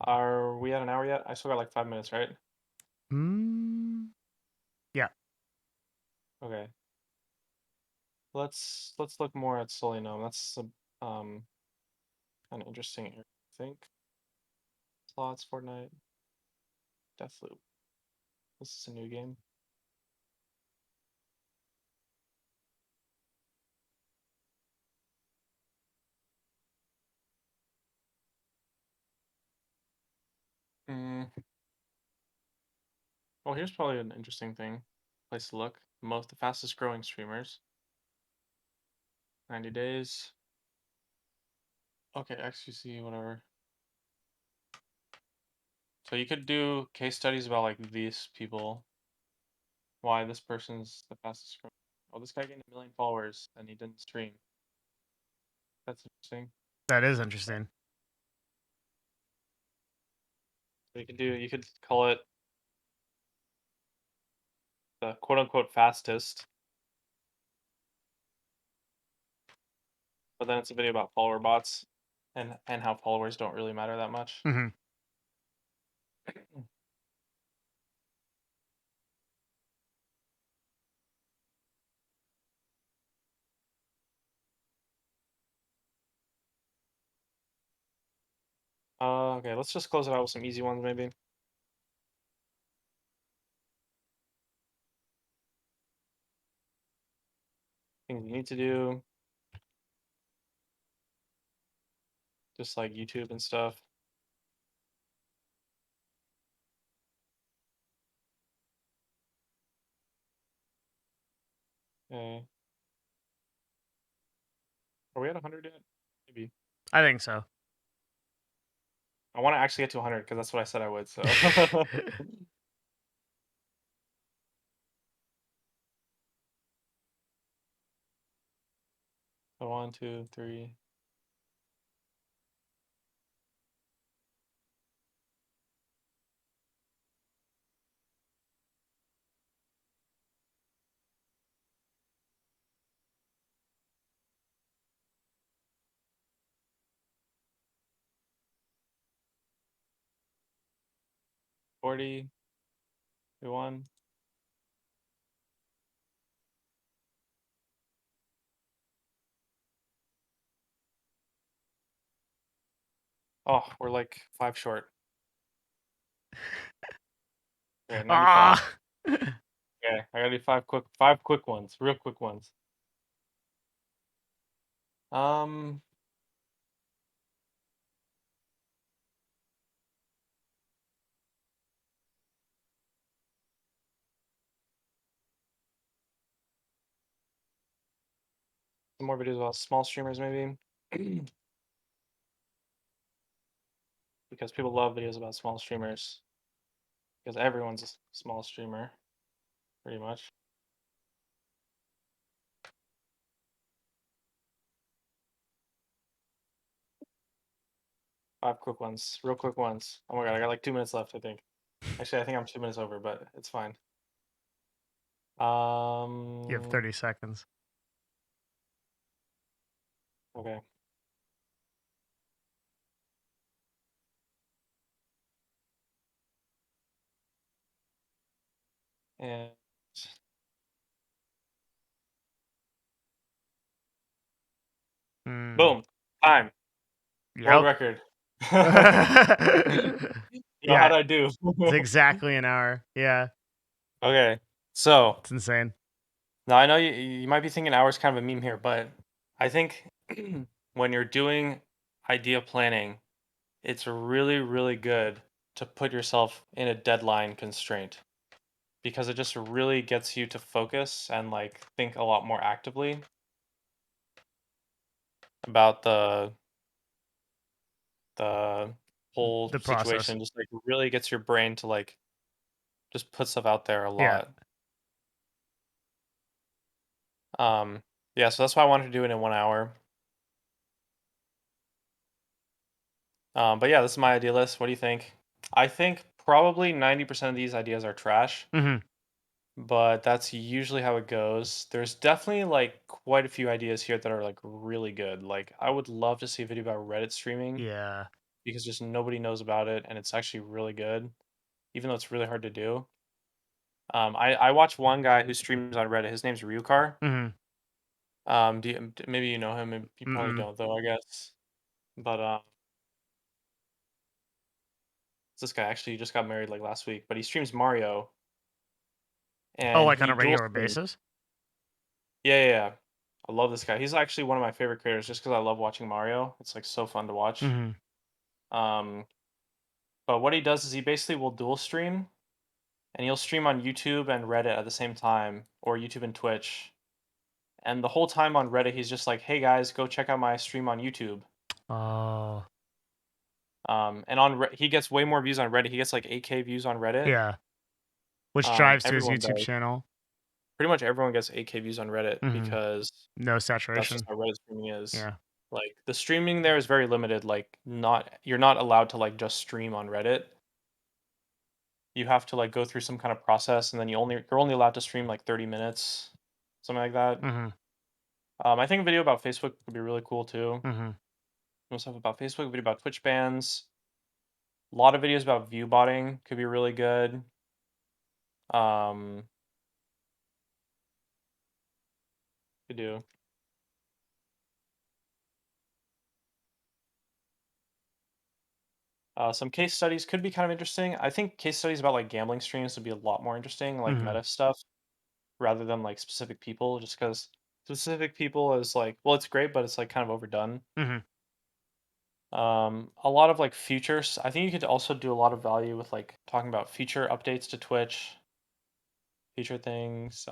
Are we at an hour yet? I still got like 5 minutes, right? Yeah. Okay. Let's look more at Solinome. That's kind of interesting area, I think. Slots, Fortnite, Deathloop. This is a new game. Well, here's probably an interesting place to look. The fastest growing streamers. 90 days. Okay, XQC, whatever. So you could do case studies about like these people. Why this person's the fastest growing. Oh, this guy gained 1 million followers and he didn't stream. That's interesting. That is interesting. So you could call it the quote unquote fastest. But then it's a video about follower bots and how followers don't really matter that much. Mm-hmm. Okay, let's just close it out with some easy ones maybe. Things you need to do. Just like YouTube and stuff. Okay. Are we at 100 yet? Maybe. I think so. I want to actually get to 100 because that's what I said I would. So. So 1, 2, 3. $40. 1. Oh, we're like 5 short. Okay, 95. Ah. Okay, I gotta do 5 quick ones, real quick ones. Um, some more videos about small streamers maybe. Because people love videos about small streamers. Because everyone's a small streamer, pretty much. Five quick ones, real quick ones. Oh my god, I got like 2 minutes left, I think. Actually, I think I'm 2 minutes over, but it's fine. You have 30 seconds. Okay. And boom, time, world Yep. record. Yeah, How'd I do? it's exactly an hour. Yeah, Okay, so it's insane. now I know you might be thinking hours kind of a meme here, but I think when you're doing idea planning, it's really, really good to put yourself in a deadline constraint because it just really gets you to focus and like think a lot more actively about the whole The process. situation. Just like really gets your brain to like just put stuff out there a Yeah. lot. Yeah, so that's why I wanted to do it in 1 hour. But yeah, this is my idea list. What do you think? I think probably 90% of these ideas are trash. Mm-hmm. but that's usually how it goes. There's definitely like quite a few ideas here that are like really good. Like I would love to see a video about Reddit streaming Yeah. because just nobody knows about it and it's actually really good, even though it's really hard to do. I watch one guy who streams on Reddit. His name's Ryukar. Mm-hmm. Maybe you know him, and you probably Mm-mm. don't though, I guess. But this guy actually just got married like last week, but he streams Mario Oh, and like on he a dual regular streams. basis? Yeah, yeah, yeah. I love this guy. He's actually one of my favorite creators just because I love watching Mario. It's like so fun to watch. Mm-hmm. Um, but what he does is he basically will dual stream and he'll stream on YouTube and Reddit at the same time, or YouTube and Twitch. And the whole time on Reddit, he's just like, "Hey guys, go check out my stream on YouTube." Oh, And on he gets way more views on Reddit. He gets like 8K views on Reddit. yeah. Which drives to his Everyone YouTube does. channel. Pretty much everyone gets 8K views on Reddit Mm-hmm. because No that's just saturation. how Reddit streaming is. Yeah. Like the streaming there is very limited. Like you're not allowed to like just stream on Reddit. You have to like go through some kind of process, and then you're only allowed to stream like 30 minutes, something like that. Mm-hmm. I think a video about Facebook would be really cool too. Mm-hmm. Some stuff about Facebook, video about Twitch bans. A lot of videos about view botting could be really good. Um, could do. Some case studies could be kind of interesting. I think case studies about like gambling streams would be a lot more interesting, like Mm-hmm. meta stuff, rather than like specific people. Just because specific people is like, well, it's great, but it's like kind of overdone. Mm-hmm. A lot of like futures. I think you could also do a lot of value with like talking about future updates to Twitch, future things.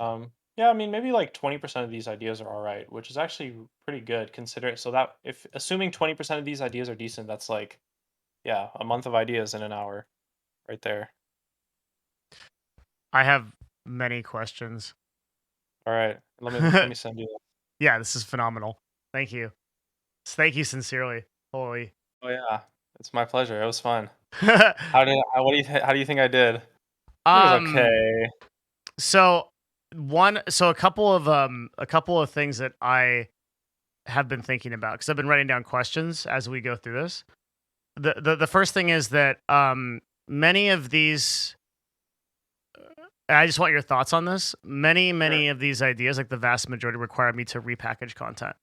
Yeah, I mean maybe like 20% of these ideas are all right, which is actually pretty good consider. So that if assuming 20% of these ideas are decent, that's like yeah, a month of ideas in an hour right there. I have many questions. All right, let me send you that. Yeah, this is phenomenal. Thank you. Thank you sincerely. Holy. Oh yeah, it's my pleasure. It was fun. How do you think I did? I think it was um okay. so a couple of things that I have been thinking about because I've been writing down questions as we go through this. The first thing is that many of these I just want your thoughts on this. Many Sure. of these ideas, like the vast majority, require me to repackage content,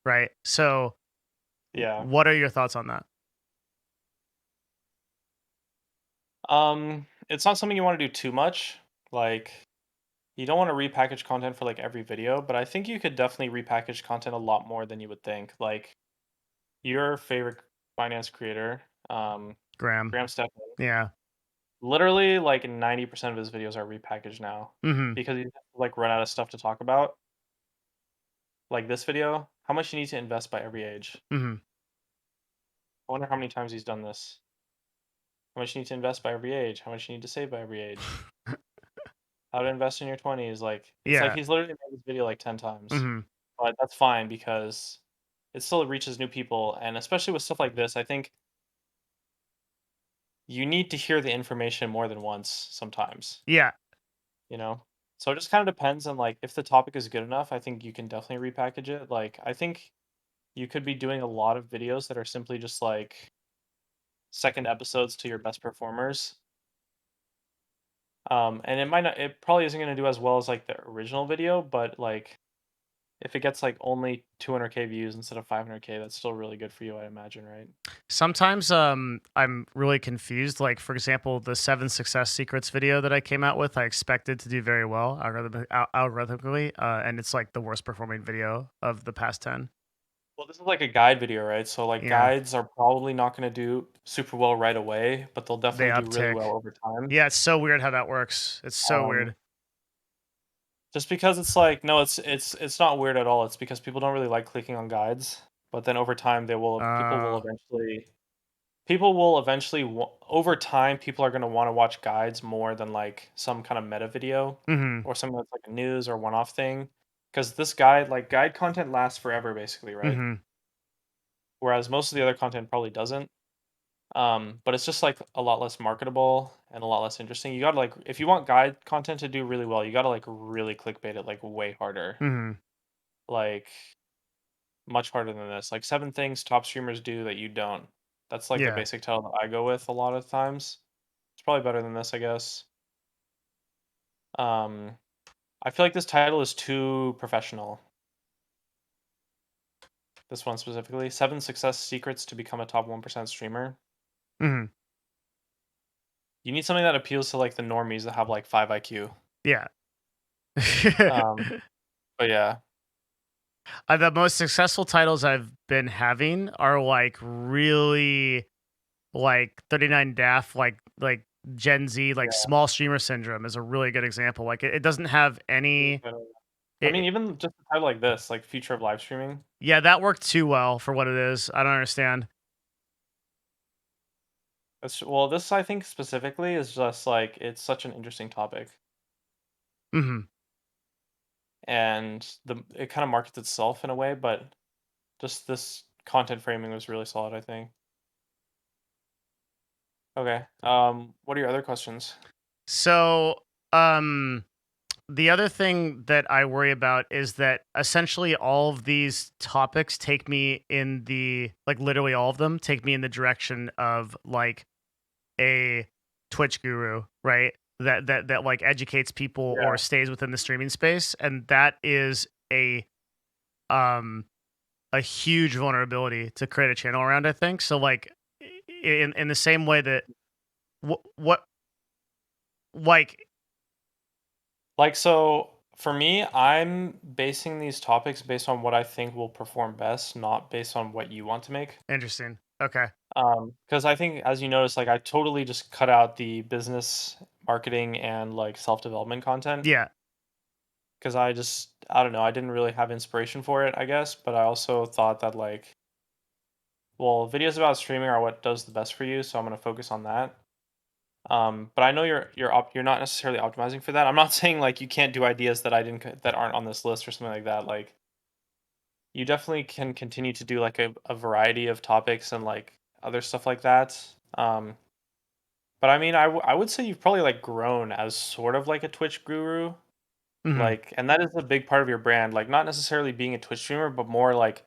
right? So, Yeah. what are your thoughts on that? It's not something you want to do too much. Like, you don't want to repackage content for like every video, but I think you could definitely repackage content a lot more than you would think. Like, your favorite finance creator, Graham? Graham Stephan, Yeah. literally like 90% of his videos are repackaged now Mm-hmm. because he's like run out of stuff to talk about. Like this video, how much you need to invest by every age. Mm-hmm. I wonder how many times he's done this. How much you need to invest by every age. How much you need to save by every age. How to invest in your 20s. Like it's like Yeah. he's literally made this video like 10 times. Mm-hmm. But that's fine because it still reaches new people, and especially with stuff like this, I think you need to hear the information more than once sometimes, Yeah. you know? So it just kind of depends on like if the topic is good enough, I think you can definitely repackage it. Like I think you could be doing a lot of videos that are simply just like second episodes to your best performers. And it probably isn't gonna do as well as like the original video, but like if it gets like only 200K views instead of 500K, that's still really good for you, I imagine, right? Sometimes I'm really confused. Like for example, the 7 success secrets video that I came out with, I expected to do very well algorithmically, and it's like the worst performing video of the past 10. Well, this is like a guide video, right? So like Yeah. guides are probably not gonna do super well right away, but they'll They definitely do really uptick. well over time. Yeah, it's so weird how that works. It's so Um, weird. just because it's like no, it's not weird at all. It's because people don't really like clicking on guides, but then over time Uh, people will eventually over time people are going to want to watch guides more than like some kind of meta video mm-hmm. or something that's like a news or one-off thing because guide content lasts forever basically, right? Mm-hmm. Whereas most of the other content probably doesn't. But it's just like a lot less marketable and a lot less interesting. You gotta like if you want guide content to do really well, you gotta like really clickbait it like way harder. Mhm. Like much harder than this. Like 7 things top streamers do that you don't. That's like the Yeah. basic title that I go with a lot of times. It's probably better than this, I guess. Um, I feel like this title is too professional. This one specifically, 7 success secrets to become a top 1% streamer. Mhm. You need something that appeals to like the normies that have like 5 IQ. Yeah. Um, but yeah, The most successful titles I've been having are like really like 39 Daft, like Gen Z, like yeah. small streamer syndrome is a really good example. Like it doesn't have any. I mean, It, even just a title like this, like future of live streaming. yeah, that worked too well for what it is. I don't understand. Well, this I think specifically is just like it's such an interesting topic, Hmm. and it kind of markets itself in a way, but just this content framing was really solid, I think. Okay. What are your other questions? So, um, the other thing that I worry about is that essentially all of these topics take me in the like literally all of them take me in the direction of like a Twitch guru, right? That like educates people or Yeah. stays within the streaming space, and that is um a huge vulnerability to create a channel around. I think so. Like in the same way that what like Like so for me, I'm basing these topics based on what I think will perform best, not based on what you want to make. interesting. Okay. Because I think as you notice, like I totally just cut out the business marketing and like self-development content Yeah. because I don't know, I didn't really have inspiration for it, I guess, but I also thought that like well, videos about streaming are what does the best for you, so I'm gonna focus on that. But I know you're not necessarily optimizing for that. I'm not saying like you can't do ideas that that aren't on this list or something like that. Like you definitely can continue to do like a variety of topics and like other stuff like that. Um, but I mean, I would say you've probably like grown as sort of like a Twitch guru, Hmm. like, and that is a big part of your brand. Like not necessarily being a Twitch streamer, but more like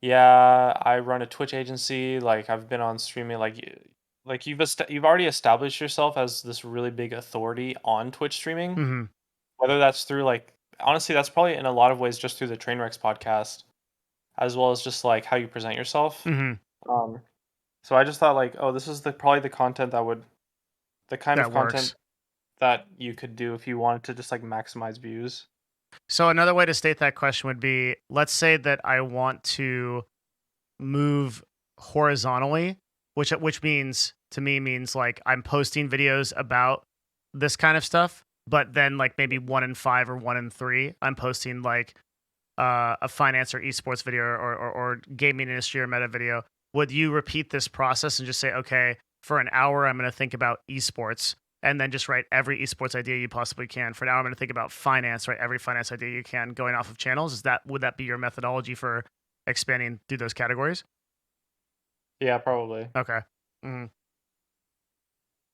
yeah, I run a Twitch agency. Like I've been on streaming. Like you've already established yourself as this really big authority on Twitch streaming. Hmm. Whether that's through like honestly, that's probably in a lot of ways just through the Trainwrecks podcast, as well as just like how you present yourself. Hmm. Um, so I just thought like, oh, this is probably the content the kind of That content works. that you could do if you wanted to just like maximize views. So another way to state that question would be: let's say that I want to move horizontally, which means to me means like I'm posting videos about this kind of stuff, but then like maybe 1 in 5 or 1 in 3, I'm posting like a finance or esports video or gaming industry or meta video. Would you repeat this process and just say, okay, for an hour I'm going to think about esports, and then just write every esports idea you possibly can? For an hour I'm going to think about finance, write every finance idea you can, going off of channels. Would that be your methodology for expanding through those categories? Yeah, probably. Okay. Mhm.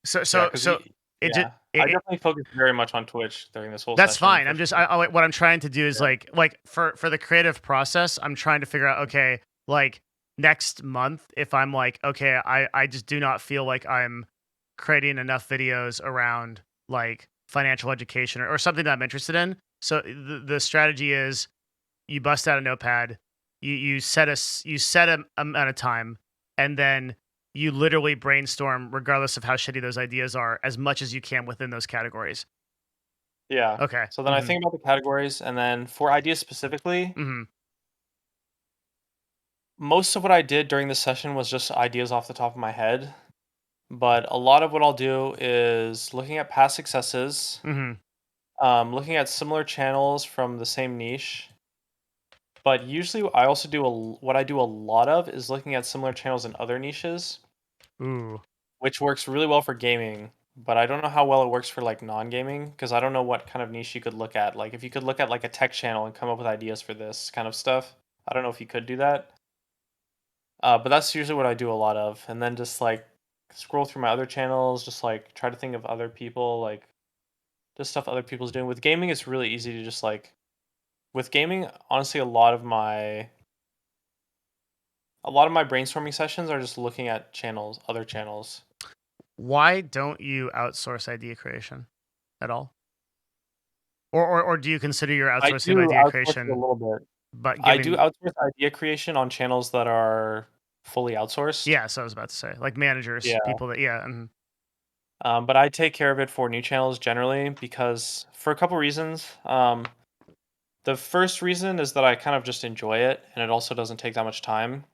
So Yeah, so because so it just yeah, I definitely focused very much on Twitch during this whole that's session fine. for I'm just sure. what I'm trying to do is Yeah. like for the creative process, I'm trying to figure out, okay, like next month if I'm like, okay, I just do not feel like I'm creating enough videos around like financial education or something that I'm interested in. So the strategy is you bust out a notepad, you set a amount of time, and then you literally brainstorm regardless of how shitty those ideas are as much as you can within those categories. Yeah. Okay. So then I think about the categories, and then for ideas specifically, Mhm. most of what I did during this session was just ideas off the top of my head. But a lot of what I'll do is looking at past successes, Mhm. looking at similar channels from the same niche. But usually, I also what I do a lot of is looking at similar channels in other niches, Ooh. which works really well for gaming. But I don't know how well it works for like non-gaming because I don't know what kind of niche you could look at. Like if you could look at like a tech channel and come up with ideas for this kind of stuff, I don't know if you could do that. But that's usually what I do a lot of, and then just like scroll through my other channels, just like try to think of other people, like just stuff other people's doing. With gaming, it's really easy to just like with gaming. Honestly, a lot of my brainstorming sessions are just looking at channels, other channels. Why don't you outsource idea creation at all? Or do you consider your I outsourcing of do idea outsource it a creation little bit. but I do giving outsource idea creation on channels that are fully outsourced. yeah, so I was about to say like managers, Yeah. people that yeah, and But I take care of it for new channels generally because for a couple reasons. The first reason is that I kind of just enjoy it, and it also doesn't take that much time.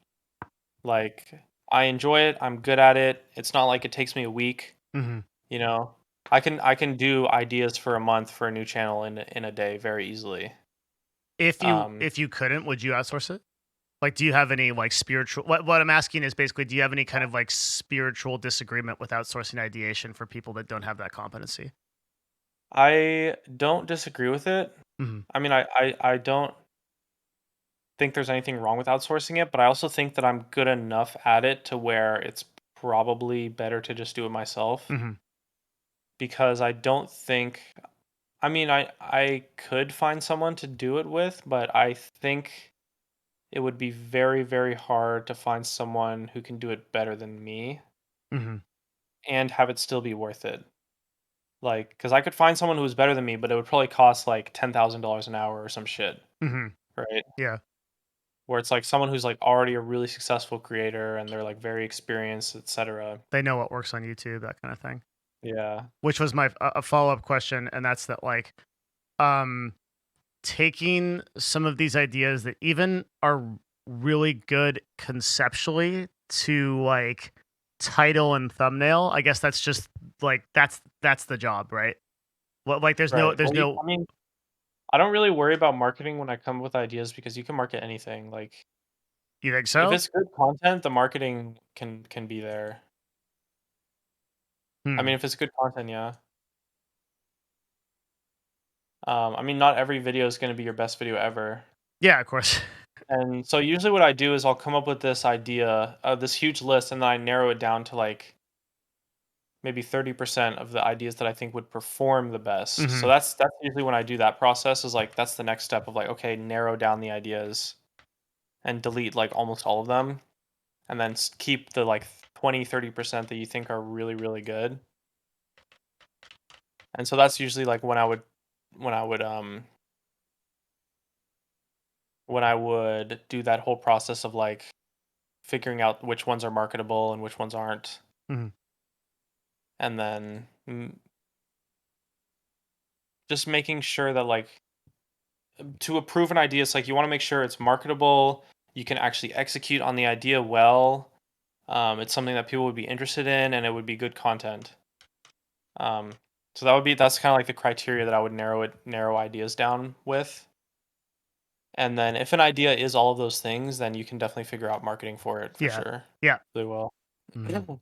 Like I enjoy it, I'm good at it. It's not like it takes me a week, mhm. you know. I can do ideas for a month for a new channel in a day very easily. Um, If you couldn't, would you outsource it? Like, do you have any like spiritual? What I'm asking is basically, do you have any kind of like spiritual disagreement with outsourcing ideation for people that don't have that competency? I don't disagree with it. Hmm. I mean, I don't think there's anything wrong with outsourcing it, but I also think that I'm good enough at it to where it's probably better to just do it myself Hmm. because I don't think I mean, I could find someone to do it with, but I think it would be very, very hard to find someone who can do it better than me Hmm. and have it still be worth it. Like, because I could find someone who's better than me, but it would probably cost like $10,000 an hour or some shit, Hmm. right? Yeah, Where it's like someone who's like already a really successful creator and they're like very experienced, etc. they know what works on YouTube, that kind of thing. Yeah. Which was my a follow up question, and that's that like, um, taking some of these ideas that even are really good conceptually to like title and thumbnail. I guess that's just like that's the job, right? What like Right. there's Well, no I mean, I don't really worry about marketing when I come up with ideas because you can market anything. Like, you think if so? it's good content, the marketing can be there. I Hmm. mean, if it's good content, yeah. I mean, not every video is going to be your best video ever. Yeah, of course. And so usually what I do is I'll come up with this idea, this huge list, and then I narrow it down to like maybe 30% of the ideas that I think would perform the best. So Hmm. that's usually when I do that process is like that's the next step of like, okay, narrow down the ideas and delete like almost all of them and then keep the like 20-30% that you think are really, really good. And so that's usually like when I would when I would do that whole process of like figuring out which ones are marketable and which ones aren't, Hmm. and then just making sure that like to approve an idea, it's like you want to make sure it's marketable, you can actually execute on the idea well. It's something that people would be interested in, and it would be good content. Um, so that's kind of like the criteria that I would narrow ideas down with. And then if an idea is all of those things, then you can definitely figure out marketing for it for Yeah. sure. Yeah. Really well. Mhm.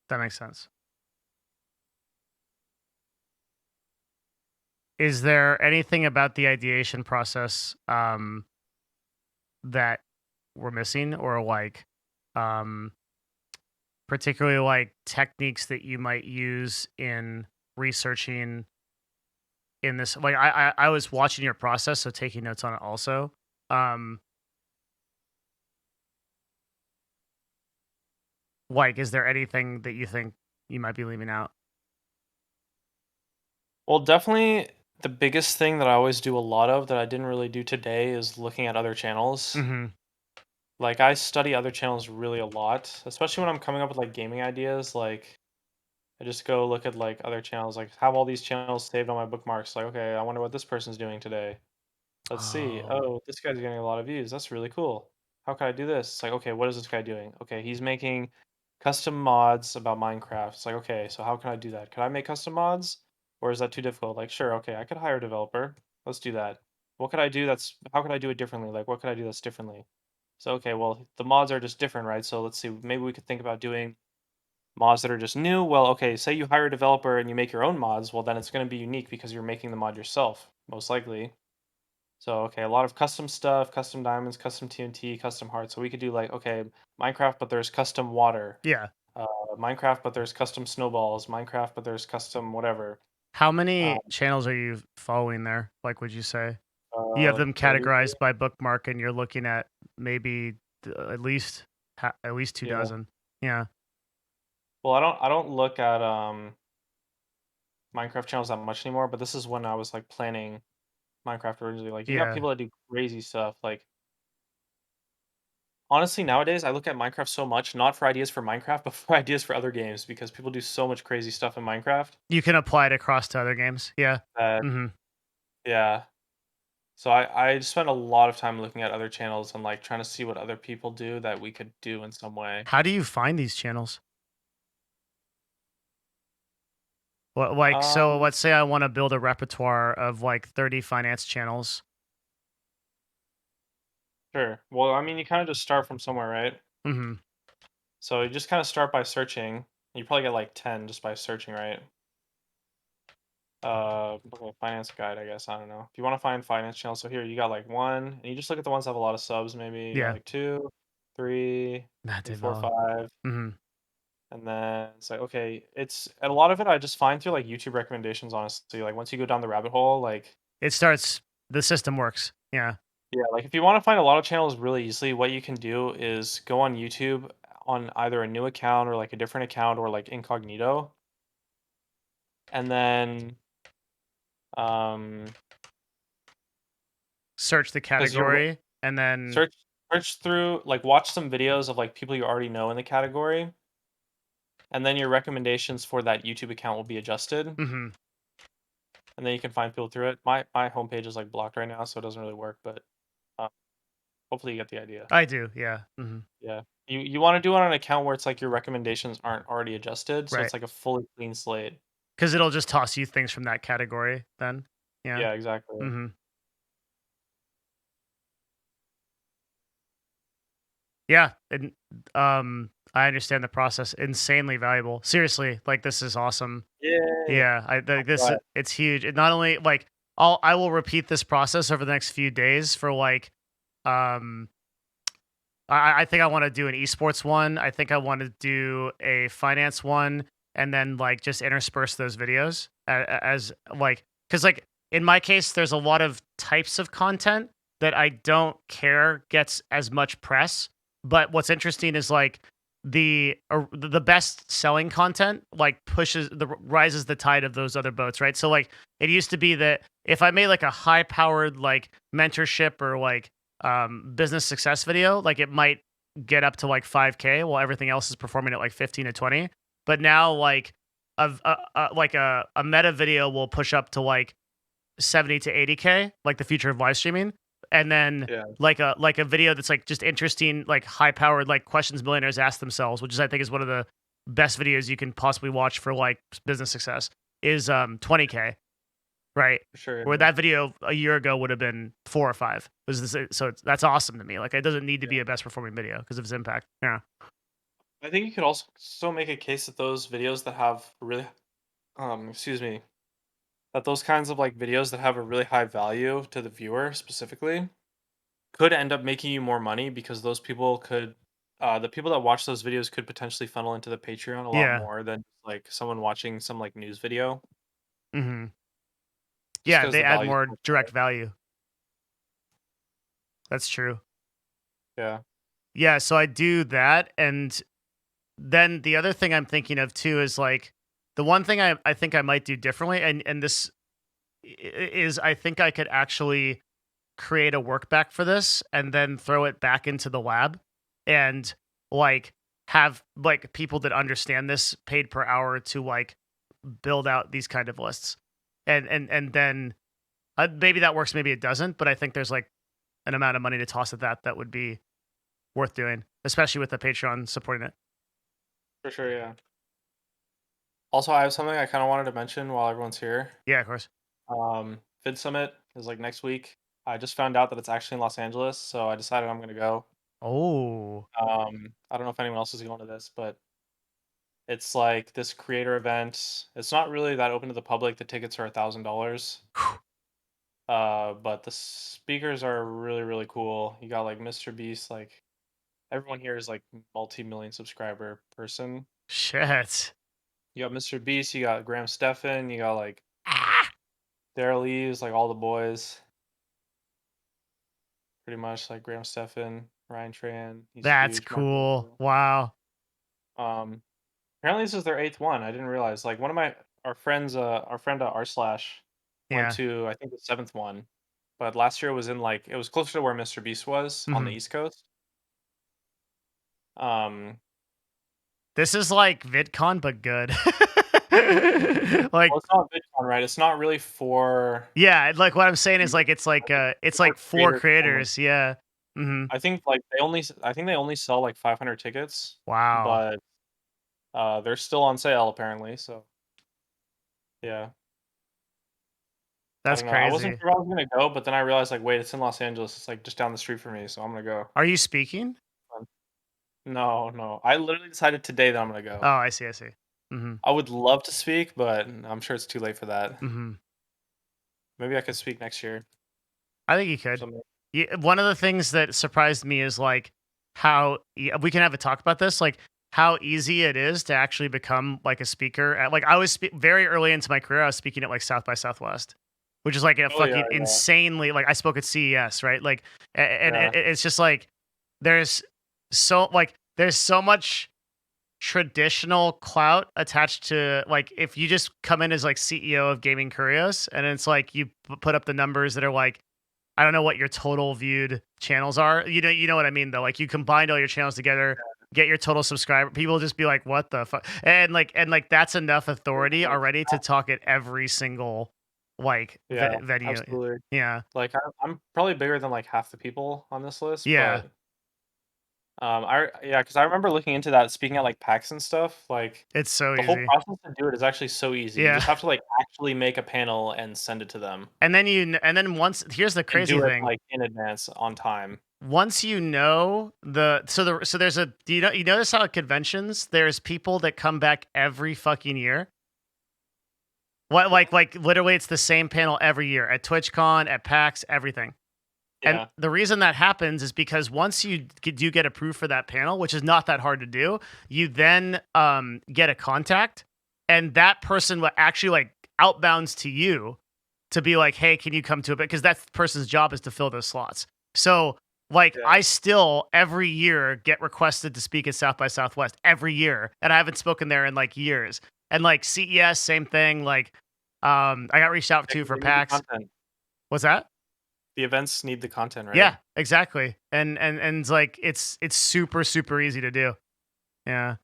That makes sense. Is there anything about the ideation process that we're missing, or like um, particularly like techniques that you might use in researching in this? Like I was watching your process, so taking notes on it also. Um, like, is there anything that you think you might be leaving out? Well, definitely the biggest thing that I always do a lot of that I didn't really do today is looking at other channels. Mm-hmm. Like I study other channels really a lot, especially when I'm coming up with like gaming ideas. Like I just go look at like other channels, like have all these channels saved on my bookmarks. Like, okay, I wonder what this person's doing today. Let's see. Oh. Oh, this guy's getting a lot of views. That's really cool. How can I do this? It's like, okay, what is this guy doing? Okay, he's making custom mods about Minecraft. It's like, okay, so how can I do that? Could I make custom mods? Or is that too difficult? Like, sure, okay, I could hire a developer. Let's do that. What could I do how could I do it differently? Like, what could I do that's differently? So, okay, well, the mods are just different, right? So let's see, maybe we could think about doing mods that are just new. Well, okay, say you hire a developer and you make your own mods. Well, then it's going to be unique because you're making the mod yourself, most likely. So, okay, a lot of custom stuff, custom diamonds, custom TNT, custom hearts. So we could do like, okay, Minecraft, but there's custom water. Yeah. Minecraft, but there's custom snowballs. Minecraft, but there's custom whatever. How Um, many channels are you following there? Like, would you say you have them 30. categorized by bookmark, and you're looking at maybe at least at least 2 Yeah. dozen? Yeah. Well, I don't look at Minecraft channels that much anymore, but this is when I was like planning Minecraft originally. Like you got Yeah. people that do crazy stuff. Like honestly, nowadays I look at Minecraft so much, not for ideas for Minecraft, but for ideas for other games because people do so much crazy stuff in Minecraft You can apply it across to other games. Yeah. that Hmm. yeah. So I spend a lot of time looking at other channels and like trying to see what other people do that we could do in some way. How do you find these channels? What, like, so Um, let's say I want to build a repertoire of like 30 finance channels. sure. Well, I mean, you kind of just start from somewhere, right? Hmm. So you just kind of start by searching. You probably get like 10 just by searching, right? Okay, finance guide, I guess. I don't know. If you want to find finance channels, so here you got like one, and you just look at the ones that have a lot of subs, maybe you got Yeah. like two, three, That maybe did four, well. five, Hmm. and then it's like, okay, it's and a lot of it I just find through like YouTube recommendations, honestly. Like once you go down the rabbit hole, like It starts. The system works. Yeah. yeah, like if you want to find a lot of channels really easily, what you can do is go on YouTube on either a new account or like a different account or like incognito, and then um Search the because you're category and then. search search through like watch some videos of like people you already know in the category, and then your recommendations for that YouTube account will be adjusted, Hmm. and then you can find people through it. My homepage is like blocked right now, so it doesn't really work, but uh, hopefully you get the idea. I do. Yeah. Hmm. Yeah. You want to do it on an account where it's like your recommendations aren't already adjusted, so Right. it's like a fully clean slate. Because it'll just toss you things from that category then. Yeah. Yeah, exactly. Hmm. Yeah. And I understand the process. Insanely valuable. Seriously, like this is awesome. Yay. Yeah. This Right. it's huge. It not only like I will repeat this process over the next few days for like um I think I want to do an esports one. I think I want to do a finance one, and then like just intersperse those videos as like because like in my case, there's a lot of types of content that I don't care gets as much press. But what's interesting is like the best selling content like pushes the rises the tide of those other boats, right? So like it used to be that if I made like a high powered like mentorship or like business success video, like it might get up to like 5K while everything else is performing at like 15 to 20. But now like a meta video will push up to like 70 to 80K, like the future of live streaming. And then Yeah, like a video that's like just interesting, like high powered, like questions millionaires ask themselves, which is I think is one of the best videos you can possibly watch for like business success is 20K, right? for sure. Where that video a year ago would have been 4 or 5. That's awesome to me. Like it doesn't need to be Yeah. a best performing video because of its impact. Yeah. I think you could also still make a case that those videos that have really excuse me, that those kinds of like videos that have a really high value to the viewer specifically could end up making you more money because those people could the people that watch those videos could potentially funnel into the Patreon a lot Yeah. more than like someone watching some like news video Hmm. just Yeah, because they the add value is more so high. direct value. That's true. Yeah. Yeah, so I do that, and then the other thing I'm thinking of too is like the one thing I think I might do differently, and this is I think I could actually create a workback for this and then throw it back into the lab and like have like people that understand this paid per hour to like build out these kind of lists and then maybe that works, maybe it doesn't, but I think there's like an amount of money to toss at that would be worth doing, especially with the Patreon supporting it. For sure, yeah. Also, I have something I kind of wanted to mention while everyone's here. Yeah, of course. Vid Summit is like next week. I just found out that it's actually in Los Angeles, so I decided I'm gonna go. Oh. I don't know if anyone else is going to this, but it's like this creator event. It's not really that open to the public. The tickets are $1,000. But the speakers are really, really cool. You got like Mr. Beast, like everyone here is like multi-million subscriber person. Shit. You got Mr. Beast, you got Graham Stephan, you got like Ah, Daryl Eves, like all the boys, pretty much like Graham Stephan, Ryan Tran, he's that's huge. Mark cool. Rubio. Wow. Apparently this is their 8th one. I didn't realize. Like one of our friends, our friend R slash went Yeah. to I think the 7th one, but last year was in like it was closer to where Mr. Beast was on the Mhm. East Coast. Um, This is like VidCon, but good. Like, well, it's not VidCon, right? It's not really for yeah, like what I'm saying is like creators. I think it's for like for creators only. creators. Yeah. Hmm. I think like I think they only sell like 500 tickets, Wow. but they're still on sale apparently. So yeah, I That's don't know. I wasn't crazy. sure I was gonna go, but then I realized like, wait, it's in Los Angeles. It's like just down the street from me, so I'm gonna go. Are you speaking? No, no. I literally decided today that I'm gonna Oh, go. I see. I see. Hmm. I would love to speak, but I'm sure it's too late for that. Hmm. Maybe I could speak next year I think you or could. something. Yeah, one of the things that surprised me is like how we can have a talk about this, like how easy it is to actually become like a speaker. Like I was very early into my career, I was speaking at like South by Southwest, which is like a Oh yeah, fucking yeah, insanely like I spoke at CES, right? Like, and yeah, it's just like there's there's so much traditional clout attached to like if you just come in as like CEO of Gaming Curios and it's like you put up the numbers that are like I don't know what your total viewed channels are. You know what I mean though. Like you combined all your channels together, get your total subscriber. People just be like, "What the fuck?" And like that's enough authority already to talk at every single like yeah, venue. absolutely. Yeah, Like I'm probably bigger than like half the people on this list, yeah. but because I remember looking into that, speaking at like PAX and stuff. Like It's so the whole easy. process to do it is actually so easy. You Yeah. just have to like actually make a panel and send it to them, And then once here's the and crazy do it thing. like in advance on time. Once you know so there's a do you notice how at conventions there's people that come back every fucking year? What like literally it's the same panel every year at TwitchCon, at PAX, everything. And Yeah, the reason that happens is because once you do get approved for that panel, which is not that hard to do, you then get a contact, and that person will actually like outbounds to you to be like, "Hey, can you come to it?" Because that person's job is to fill those slots. So like yeah. I still every year get requested to speak at South by Southwest every year, and I haven't spoken there in like years. And like CES, same thing. Like I got reached out Yeah, to 'cause for they need the PAX. content. What's that? The events need the content, right? Yeah, exactly. And it's like it's super easy to do. Yeah.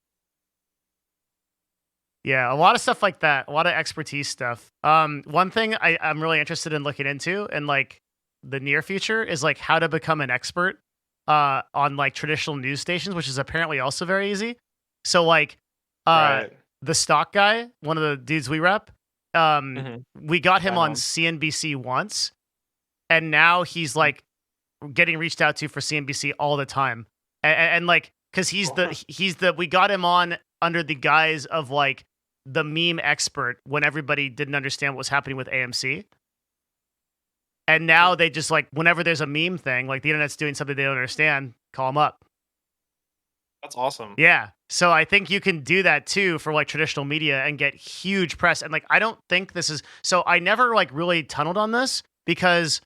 Yeah, a lot of stuff like that, a lot of expertise stuff. One thing I'm really interested in looking into in like the near future is like how to become an expert on like traditional news stations, which is apparently also very easy. So like uh Right. the stock guy, one of the dudes we rep, Mhm. we got I him know on 'em. CNBC once, and now he's Mhm. like getting reached out to for CNBC all the time, and like because Cool. he's the we got him on under the guise of like the meme expert when everybody didn't understand what was happening with AMC, and now they just like whenever there's a meme thing like the internet's doing something they don't understand, call him up. That's awesome. Yeah. So I think you can do that too for like traditional media and get huge press. And like I don't think this is so I never like really tunneled on this because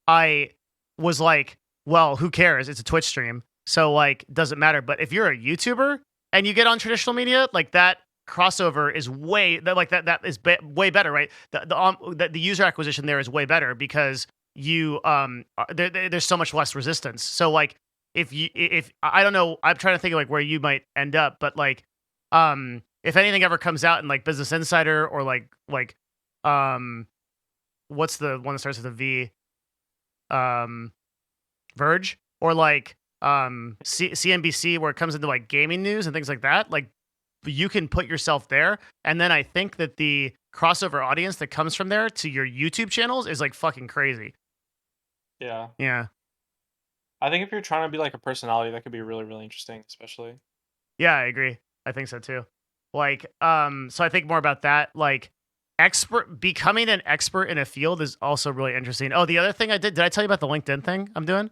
I was like, well, who cares? It's a Twitch stream. So like doesn't matter. But if you're a YouTuber and you get on traditional media, like that crossover is that is way better, right? The user acquisition there is way better because you there's so much less resistance. So like if I don't know, I'm trying to think of like where you might end up, but like if anything ever comes out in like Business Insider or like um what's the one that starts with a V? um Verge or like CNBC where it comes into like gaming news and things like that, like you can put yourself there. And then I think that the crossover audience that comes from there to your YouTube channels is like fucking crazy. Yeah. Yeah. I think if you're trying to be like a personality, that could be really, really interesting, especially. Yeah, I agree. I think so too. Like, so I think more about that. Like, becoming an expert in a field is also really interesting. Oh, the other thing did I tell you about the LinkedIn thing I'm doing?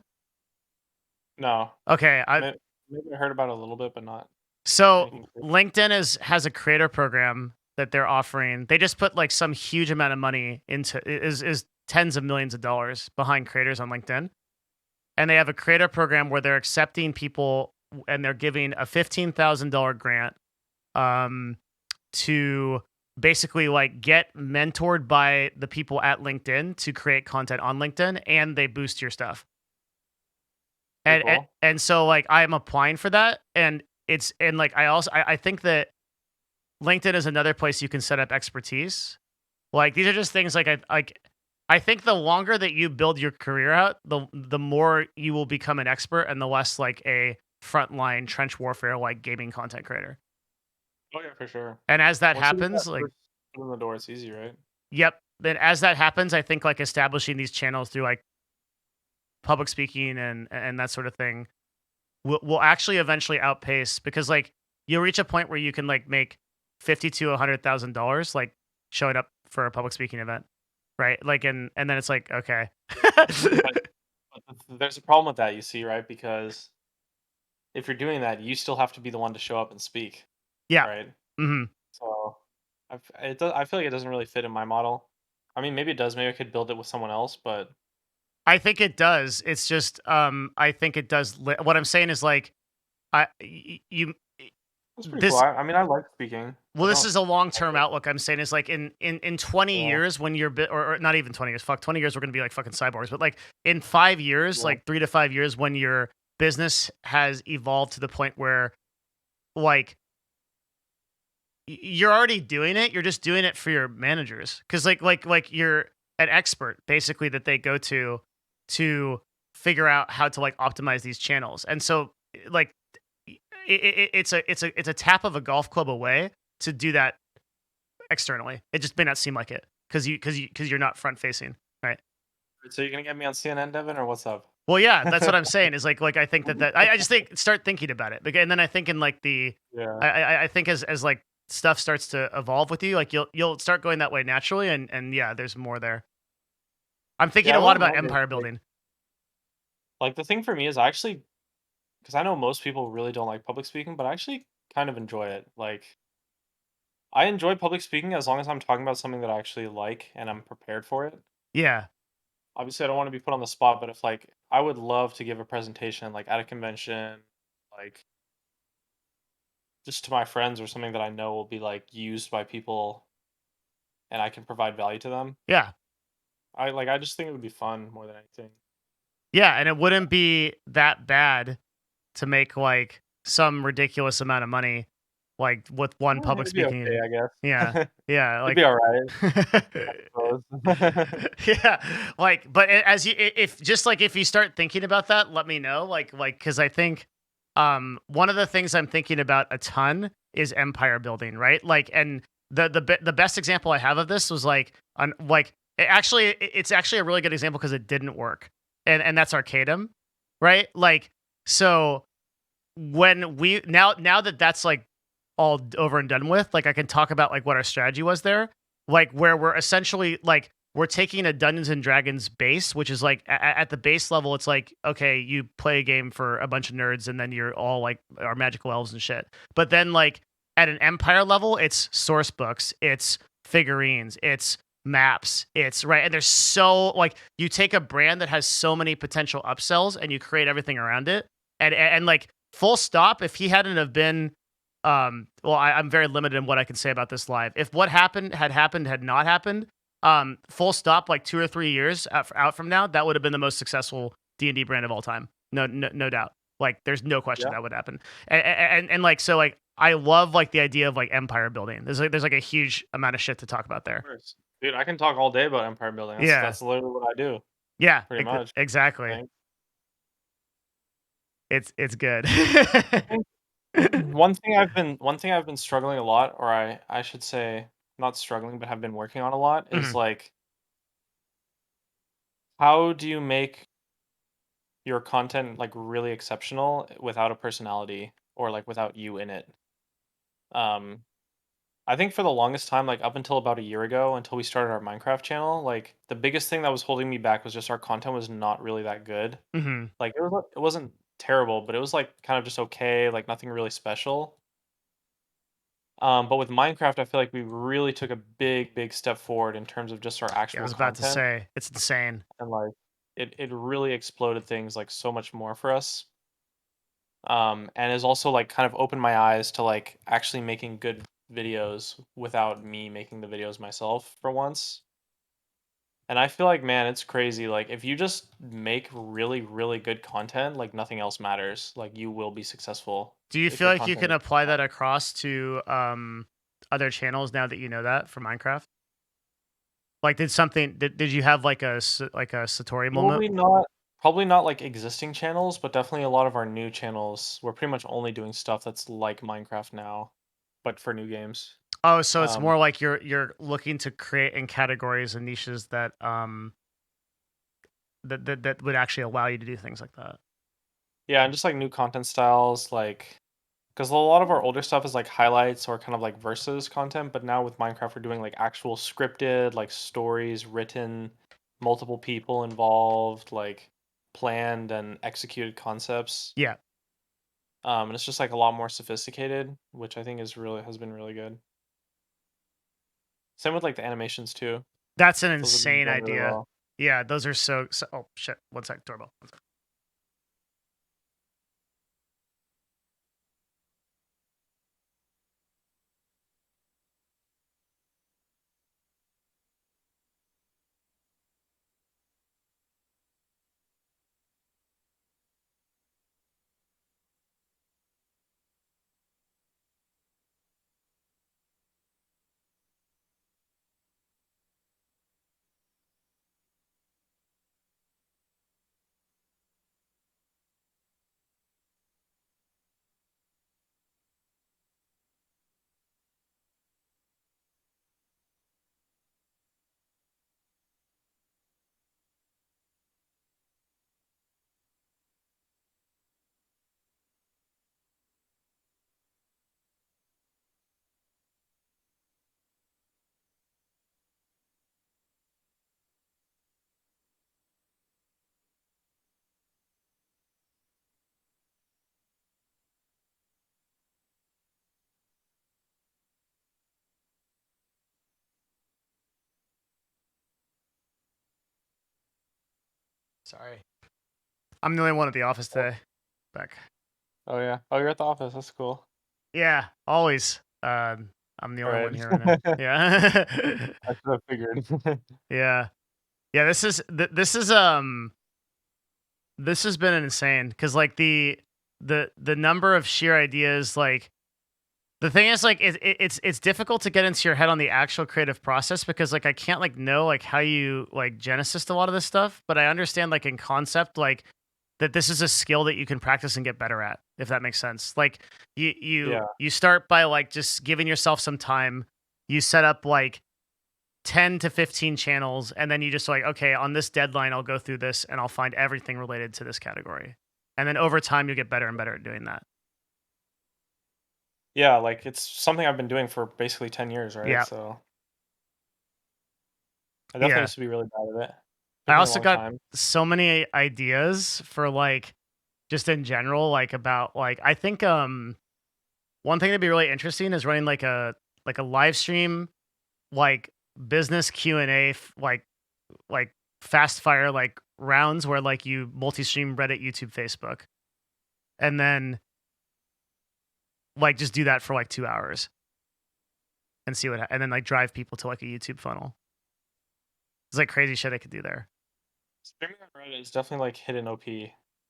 No. Okay, Maybe I heard about it a little bit, but not so anything crazy. LinkedIn has a creator program that they're offering. They just put like some huge amount of money into is tens of millions of dollars behind creators on LinkedIn. And they have a creator program where they're accepting people and they're giving a $15,000 grant to basically like get mentored by the people at LinkedIn to create content on LinkedIn, and they boost your stuff. Pretty And cool. and so like I'm applying for that, and like I think that LinkedIn is another place you can set up expertise. Like these are just things like I think the longer that you build your career out, the more you will become an expert and the less like a frontline trench warfare like gaming content creator. Oh yeah, for sure. And as that Once you get happens, that like first foot in the door, it's easy, right? yep, then as that happens, I think like establishing these channels through like public speaking and that sort of thing will actually eventually outpace, because like you'll reach a point where you can like make $50,000 to $100,000 like showing up for a public speaking event, right? Like and then it's like okay, But there's a problem with that, you see, right? Because if you're doing that, you still have to be the one to show up and speak, yeah, right? hmm So I feel like it doesn't really fit in my model. I mean, maybe it does. Maybe I could build it with someone else, but I think it does. It's just I think it does. What I'm saying is like you it's pretty cool. this. I mean, I like speaking. I Well, this don't. is a long-term outlook. I'm saying is like in 20 Yeah, years when you're or not even 20 years, fuck 20 years, we're going to be like fucking cyborgs, but like in 5 years, yeah. like 3 to 5 years, when your business has evolved to the point where like you're already doing it, you're just doing it for your managers. Cause like you're an expert basically that they go to figure out how to like optimize these channels. And so like it's a tap of a golf club away to do that externally. It just may not seem like it because you're not front facing, right? So you're gonna get me on CNN, Devin, or what's up? Well, yeah, that's what I'm saying. Is like I think that I just think start thinking about it, and then I think in like Yeah. I think as like stuff starts to evolve with you, like you'll start going that way naturally, and yeah, there's more there. I'm thinking Yeah, I a lot wouldn't about mind it. empire building. Like the thing for me is I actually, because I know most people really don't like public speaking, but I actually kind of enjoy it. Like I enjoy public speaking as long as I'm talking about something that I actually like and I'm prepared for it. Yeah, Obviously, I don't want to be put on the spot, but if like I would love to give a presentation like at a convention, like just to my friends or something that I know will be like used by people and I can provide value to them. yeah, I just think it would be fun more than anything. yeah, and it wouldn't be that bad to make like some ridiculous amount of money, like with one public It'd be speaking okay, event. I Yeah, guess. yeah, It'd like be all right, I suppose. yeah, like, but as you if just like if you start thinking about that, let me know. Like because I think one of the things I'm thinking about a ton is empire building, right? Like, and the best example I have of this was like on like it's actually a really good example because it didn't work, and that's Arcadum, right? Like so when we now that that's like all over and done with, like I can talk about like what our strategy was there, like where we're essentially like we're taking a Dungeons and Dragons base, which is like at the base level, it's like okay, you play a game for a bunch of nerds, and then you're all like our magical elves and shit. But then like at an empire level, it's source books, it's figurines, it's maps, it's right, and there's so like you take a brand that has so many potential upsells and you create everything around it, and like full stop. If he hadn't have been well, I'm very limited in what I can say about this live. If what happened had not happened, full stop, like 2 or 3 years out from now, that would have been the most successful D&D brand of all time. No doubt. Like, there's no question Yeah, that would happen. And like, so like, I love like the idea of like empire building. There's like a huge amount of shit to talk about of there. course. Dude, I can talk all day about empire building. Yeah, That's literally what I do, yeah, pretty much, I exactly. think. It's good. I think one thing I've been struggling a lot, or I should say not struggling, but have been working on a lot is Mhm. like how do you make your content like really exceptional without a personality or like without you in it? Um I think for the longest time, like up until about a year ago, until we started our Minecraft channel, like the biggest thing that was holding me back was just our content was not really that good. Mm-hmm. Like it wasn't terrible, but it was like kind of just okay, like nothing really special. But with Minecraft, I feel like we really took a big step forward in terms of just our Yeah, I actual was about to content, say it's insane. and like it really exploded things like so much more for us. And has also like kind of opened my eyes to like actually making good videos without me making the videos myself for once. And I feel like, man, it's crazy. Like if you just make really good content, like nothing else matters. Like you will be successful Do you if feel your like you content can is apply that across to other channels now that you know that for Minecraft? Like, did you have like like a Satori moment? probably not like existing channels, but definitely a lot of our new channels. We're pretty much only doing stuff that's like Minecraft now, but for new games. Oh, so it's Um, more like you're looking to create in categories and niches that that would actually allow you to do things like that. yeah, and just like new content styles, like because a lot of our older stuff is like highlights or kind of like versus content, but now with Minecraft, we're doing like actual scripted, like stories written, multiple people involved, like planned and executed concepts. Yeah, And it's just like a lot more sophisticated, which I think has been really good. Same with like the animations too; that's an those have been insane going really idea. well. Yeah, those are so. Oh shit! One sec, doorbell. One sec. Sorry, I'm the only one at the office Oh, today. Back. oh yeah. Oh, you're at the office. That's cool. Yeah, always. I'm the All only right. one here right now. Yeah. I should have figured. Yeah. Yeah, this has been insane because like the number of sheer ideas, like the thing is like it's difficult to get into your head on the actual creative process because like I can't like know like how you like genesis a lot of this stuff, but I understand like in concept like that this is a skill that you can practice and get better at, if that makes sense. Like Yeah. you start by like just giving yourself some time. You set up like 10 to 15 channels, and then you just like, okay, on this deadline I'll go through this and I'll find everything related to this category, and then over time you get better and better at doing that. Yeah, like it's something I've been doing for basically 10 years, right? Yeah. So I definitely Yeah, used to be really bad at it. I Took me a also long got time. so many ideas for like just in general, like about like I think one thing that'd be really interesting is running like a live stream, like business Q&A, like fast fire like rounds where like you multi-stream Reddit, YouTube, Facebook, and then like just do that for like 2 hours and see and then like drive people to like a YouTube funnel. It's like crazy shit I could do there. Streaming on Reddit is definitely like hidden OP,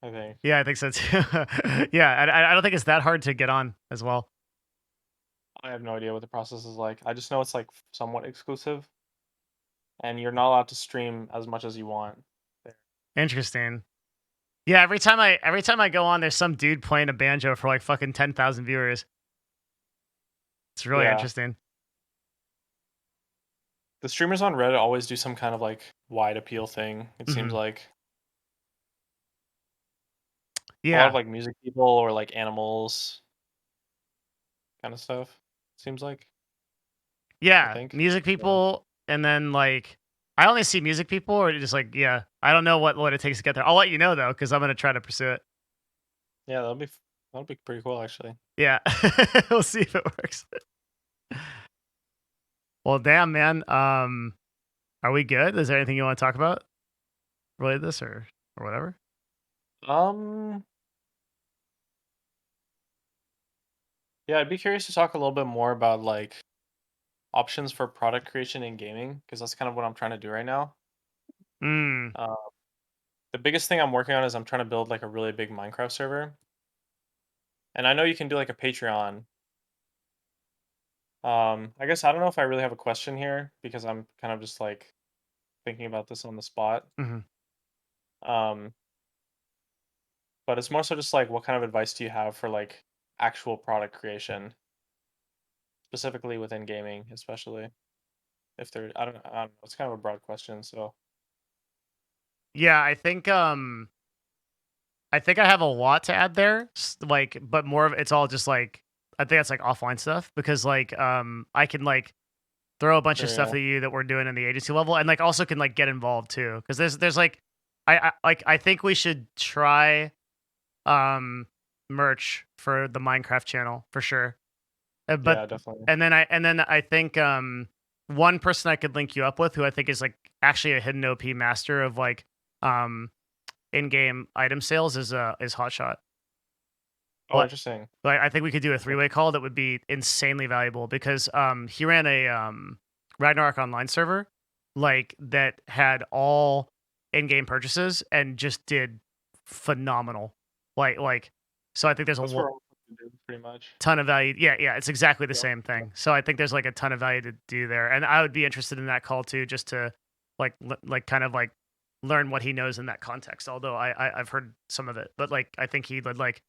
I think. Yeah, I think so too. Yeah, I don't think it's that hard to get on as well. I have no idea what the process is like. I just know it's like somewhat exclusive and you're not allowed to stream as much as you want there. Interesting. Yeah, every time I go on, there's some dude playing a banjo for like fucking 10,000 viewers. It's really Yeah. interesting. The streamers on Reddit always do some kind of like wide appeal thing, it seems Hmm. like. A lot of Yeah, like music people or like animals kind of stuff, seems like. Yeah, think. music people, and then like I only see music people, or just like I don't know what it takes to get there. I'll let you know though, because I'm gonna try to pursue it. Yeah, that'll be pretty cool actually. Yeah, we'll see if it works. Well, damn, man. Are we good? Is there anything you want to talk about related to this or whatever? Yeah, I'd be curious to talk a little bit more about like options for product creation in gaming because that's kind of what I'm trying to do right now. Mm. Uh, the biggest thing I'm working on is I'm trying to build like a really big Minecraft server, and I know you can do like a Patreon. I guess I don't know if I really have a question here because I'm kind of just like thinking about this on the spot. Hmm. Um, but it's more so just like what kind of advice do you have for like actual product creation, specifically within gaming, especially if there I don't know, it's kind of a broad question, so Yeah, I think I have a lot to add there. Like, but more of it's all just like I think that's like offline stuff because like I can like throw a bunch of sure, stuff yeah. at you that we're doing in the agency level, and like also can like get involved too because there's like I think we should try um merch for the Minecraft channel for sure. But Yeah, definitely. and then I think one person I could link you up with who I think is like actually a hidden OP master of like um in-game item sales is Hotshot. Oh, Like interesting. I think we could do a Okay. three-way call that would be insanely valuable because he ran a Ragnarok online server like that had all in-game purchases and just did phenomenal. Like so I think there's a That's what I'm looking to do pretty much. ton of value. Yeah, it's exactly the Yeah. same thing. So I think there's like a ton of value to do there, and I would be interested in that call too, just to like kind of like learn what he knows in that context. Although I've heard some of it, but like I think he would like,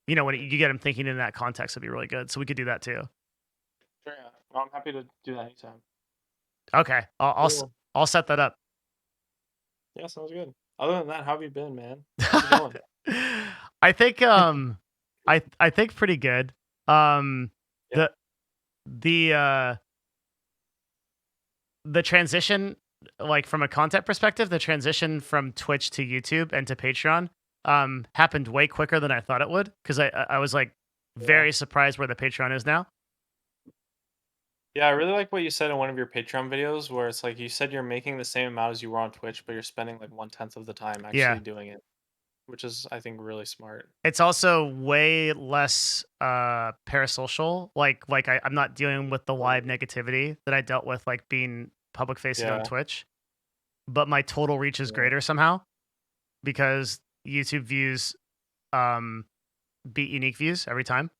when you get him thinking in that context, it'd be really good. So we could do that too. Sure, yeah. Well, I'm happy to do that anytime. Okay, Cool. I'll set that up. Yeah, sounds good. Other than that, how have you been, man? How's it going? I think I think pretty good. Yeah. The the uh the transition, like from a content perspective, the transition from Twitch to YouTube and to Patreon happened way quicker than I thought it would because I was like Yeah. very surprised where the Patreon is now. Yeah, I really like what you said in one of your Patreon videos where it's like you said you're making the same amount as you were on Twitch, but you're spending like 1/10 of the time Yeah. actually doing it, which is I think really smart. It's also way less parasocial. I'm not dealing with the live negativity that I dealt with like being public facing on Yeah. Twitch, but my total reach is Yeah. greater somehow because YouTube views um beat unique views every time.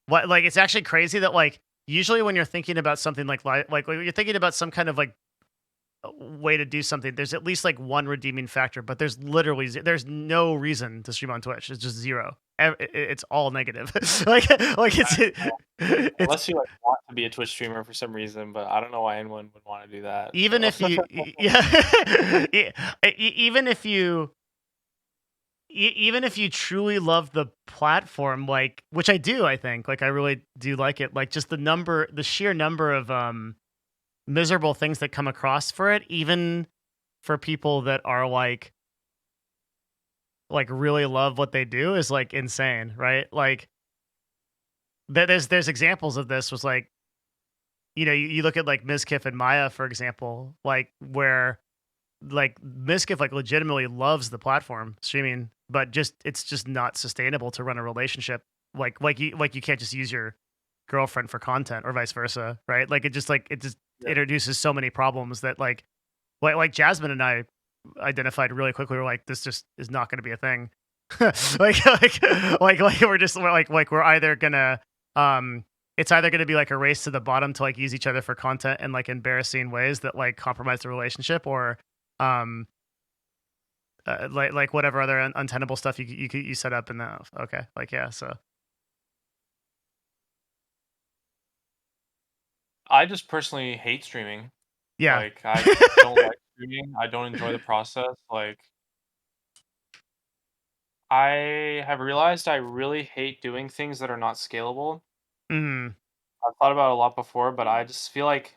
What like it's actually crazy that like usually when you're thinking about something like when you're thinking about some kind of like way to do something, there's at least like one redeeming factor, but there's literally there's no reason to stream on Twitch. It's just zero. It's all negative. like it's Unless you like want to be a Twitch streamer for some reason, but I don't know why anyone would want to do that. even So if you yeah even if you even if you truly love the platform, like which I do, I think like I really do like it. Like just the sheer number of miserable things that come across for it, even for people that are like really love what they do is like insane, right? Like there's examples of this was like, you look at like Mizkif and Maya, for example, like where like Mizkif like legitimately loves the platform streaming, but just it's just not sustainable to run a relationship. You can't just use your girlfriend for content or vice versa, right? It just yeah. introduces so many problems that like Jasmine and I identified really quickly. We're like, this just is not going to be a thing. We're either gonna it's either gonna be like a race to the bottom to like use each other for content in like embarrassing ways that like compromise the relationship, or um like whatever other untenable stuff you set up in the okay, like yeah, so I just personally hate streaming. yeah. Like I don't like streaming. I don't enjoy the process. Like I have realized I really hate doing things that are not scalable. Mm, I've thought about it a lot before, but I just feel like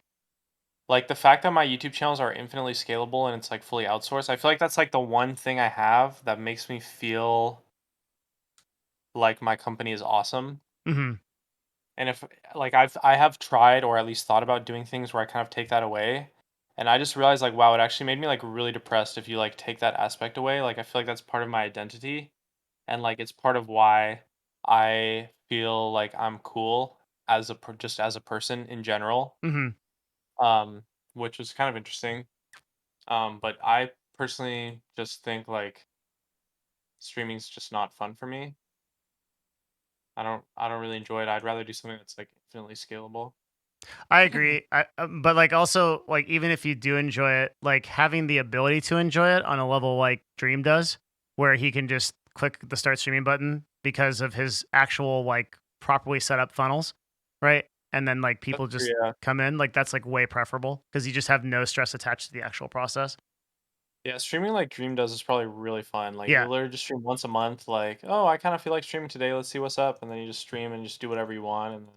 Like the fact that my YouTube channels are infinitely scalable and it's like fully outsourced, I feel like that's like the one thing I have that makes me feel like my company is awesome. Mm-hmm. And if like I have tried or at least thought about doing things where I kind of take that away, and I just realized like wow, it actually made me like really depressed if you like take that aspect away. Like I feel like that's part of my identity and like it's part of why I feel like I'm cool as just as a person in general. Mm-hmm. Um which was kind of interesting. But I personally just think like streaming's just not fun for me. I don't really enjoy it. I'd rather do something that's like infinitely scalable. I agree. But like also like even if you do enjoy it, like having the ability to enjoy it on a level like Dream does, where he can just click the start streaming button because of his actual like properly set up funnels, right? And then like That's people true, just yeah. come in, like that's like way preferable because you just have no stress attached to the actual process. Yeah, streaming like Dream does is probably really fun. Like Yeah. you literally just stream once a month, like, oh, I kind of feel like streaming today. Let's see what's up, and then you just stream and just do whatever you want, and then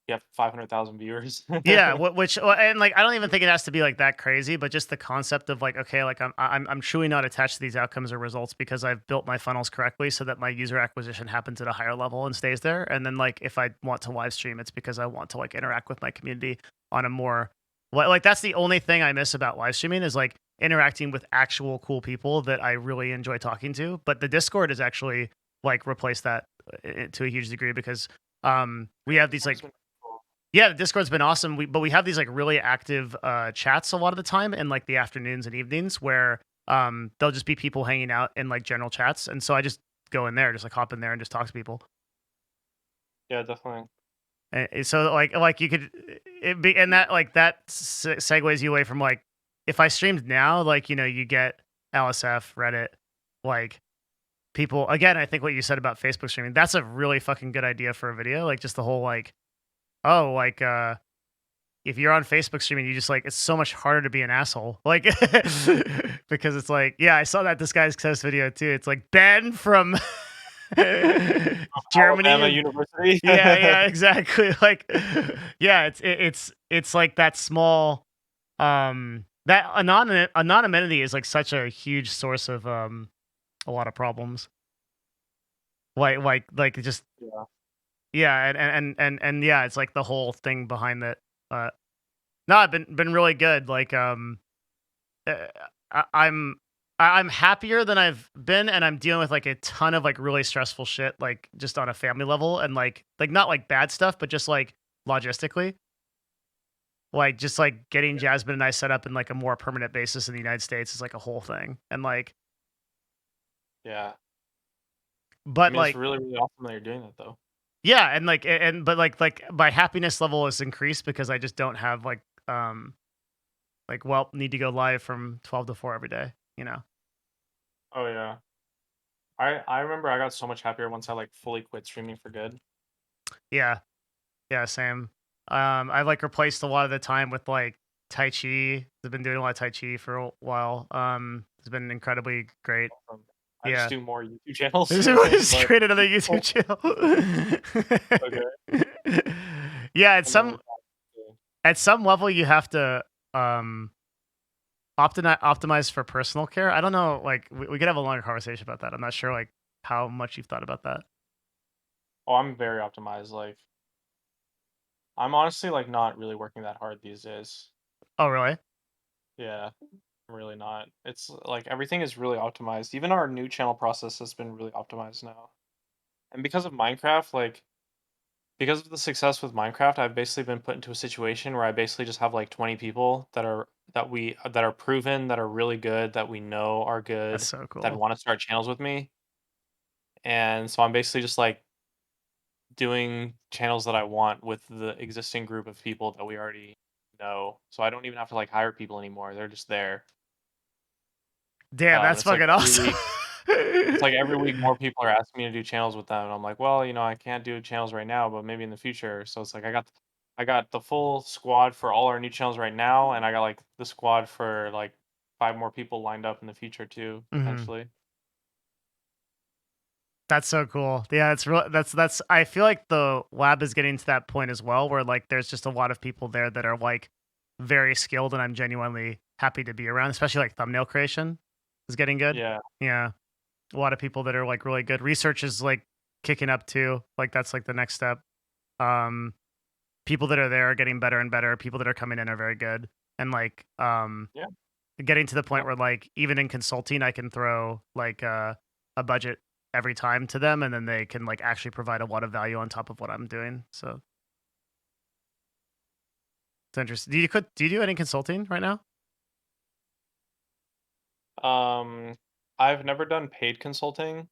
you have 500,000 viewers. Yeah, which and like I don't even think it has to be like that crazy, but just the concept of like okay, like I'm truly not attached to these outcomes or results because I've built my funnels correctly so that my user acquisition happens at a higher level and stays there. And then like if I want to live stream, it's because I want to like interact with my community on a more like that's the only thing I miss about live streaming is like interacting with actual cool people that I really enjoy talking to. But the Discord has actually like replaced that to a huge degree because we have these like yeah, the Discord's been awesome. But we have these like really active chats a lot of the time in like the afternoons and evenings where there'll just be people hanging out in like general chats, and so I just go in there, just like hop in there and just talk to people. Yeah, definitely. And so like you could it be and that like that segues you away from like if I streamed now, like you know you get LSF, Reddit, like people again. I think what you said about Facebook streaming, that's a really fucking good idea for a video. Like just the whole like oh like if you're on Facebook streaming, you just like it's so much harder to be an asshole. Like because it's like, yeah, I saw that Disguised Success video too. It's like Ben from Germany Alabama and University. yeah, exactly. Like yeah, it's like that small that anonymity is like such a huge source of a lot of problems. Like it just Yeah. yeah, and yeah, it's like the whole thing behind that. No, I've been really good. Like uh, I, I'm I'm happier than I've been, and I'm dealing with like a ton of like really stressful shit, like just on a family level, and like not like bad stuff, but just like logistically, like just like getting Jasmine and I set up in like a more permanent basis in the United States is like a whole thing, and like, Yeah. I but mean, it's like really, really awesome that you're doing that though. yeah, and like and but like my happiness level is increased because I just don't have like well need to go live from 12 to 4 every day, you know. Oh yeah. I remember I got so much happier once I like fully quit streaming for good. Yeah. Yeah, same. I've like replaced a lot of the time with like Tai Chi. I've been doing a lot of Tai Chi for a while. It's been incredibly great. I just Yeah. do more YouTube channels. Just but create another YouTube channel. okay. Yeah, And then, at some level you have to um optimize for personal care. I don't know, like we could have a longer conversation about that. I'm not sure like how much you've thought about that. oh, I'm very optimized. Like I'm honestly like not really working that hard these days. Oh, really? Yeah, I'm really not. It's like everything is really optimized. Even our new channel process has been really optimized now. And because of Minecraft, like because of the success with Minecraft, I've basically been put into a situation where I basically just have like 20 people that are proven, that are really good, that we know are That's good, so that cool. want to start channels with me. And so I'm basically just like doing channels that I want with the existing group of people that we already know. So I don't even have to like hire people anymore. They're just there. Damn, And that's it's like fucking every awesome. week it's like every week more people are asking me to do channels with them, and I'm like, well, I can't do channels right now, but maybe in the future. So it's like I got the full squad for all our new channels right now, and I got like the squad for like 5 more people lined up in the future too, Mhm. potentially. That's so cool. Yeah, it's real. That's. I feel like the lab is getting to that point as well, where like there's just a lot of people there that are like very skilled and I'm genuinely happy to be around, especially like thumbnail creation is getting good. Yeah. Yeah. A lot of people that are like really good. Research is like kicking up too. Like that's like the next step. Um People that are there are getting better and better. People that are coming in are very good. And like Yeah. getting to the point Yeah. where like even in consulting I can throw like a budget every time to them and then they can like actually provide a lot of value on top of what I'm doing. So it's interesting. Do you do any consulting right now? I've never done paid consulting.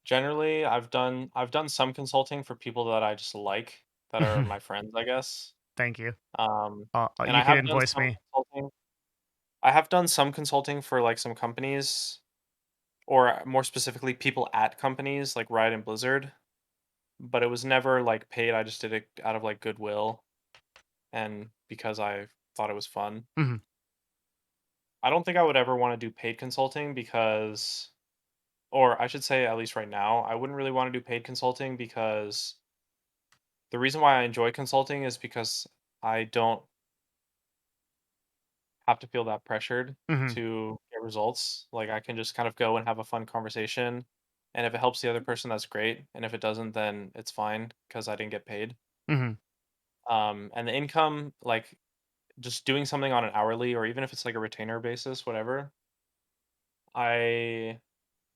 Generally, I've done some consulting for people that I just like, that are my friends, I guess. Thank you. Um, and You I can have done invoice some me. consulting. I have done some consulting for like some companies, or more specifically, people at companies like Riot and Blizzard. But it was never like paid. I just did it out of like goodwill and because I thought it was fun. Mhm. I don't think I would ever want to do paid consulting because, or I should say, at least right now, I wouldn't really want to do paid consulting because the reason why I enjoy consulting is because I don't have to feel that pressured Mhm. to get results. Like I can just kind of go and have a fun conversation. And if it helps the other person, that's great. And if it doesn't, then it's fine because I didn't get paid. Mhm. And the income, like just doing something on an hourly or even if it's like a retainer basis, whatever, I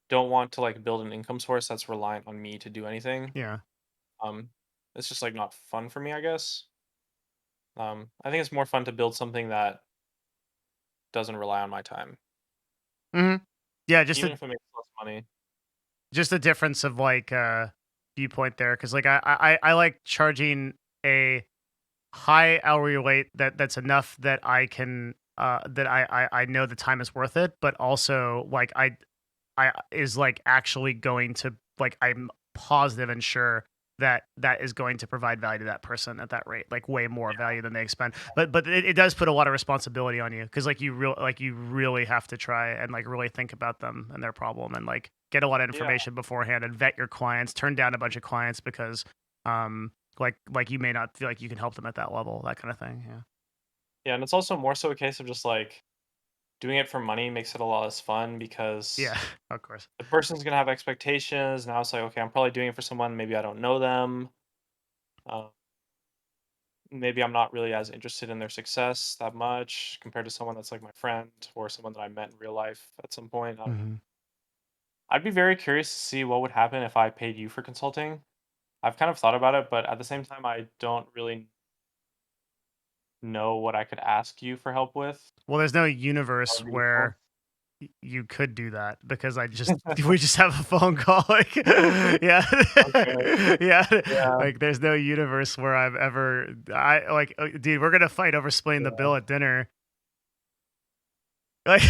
don't want to like build an income source that's reliant on me to do anything. Yeah. Um, it's just like not fun for me, I guess. I think it's more fun to build something that doesn't rely on my time, Mhm. Yeah, even if it makes less money. just a difference of like viewpoint there cuz like I like charging a high hourly rate that's enough that I can that I know the time is worth it, but also like I is like actually going to like I'm positive and sure that that is going to provide value to that person at that rate, like way more value than they expend. But it does put a lot of responsibility on you because you really have to try and like really think about them and their problem and like get a lot of Yeah, information beforehand and vet your clients, turn down a bunch of clients because like you may not feel like you can help them at that level, that kind of thing. Yeah. yeah, and it's also more so a case of just like doing it for money makes it a lot less fun Yeah, because of course. the person's gonna have expectations. Now it's like, okay, I'm probably doing it for someone maybe I don't know them. Uh, Maybe I'm not really as interested in their success that much compared to someone that's like my friend or someone that I met in real life at some point. I don't know. Hmm. I'd be very curious to see what would happen if I paid you for consulting. I've kind of thought about it, but at the same time, I don't really know what I could ask you for help with. Well, there's no That universe would be useful. where you could do that because I just we just have a phone call like yeah Okay. yeah Yeah. like there's no universe where I've ever I like dude we're gonna fight over splitting the Yeah. bill at dinner like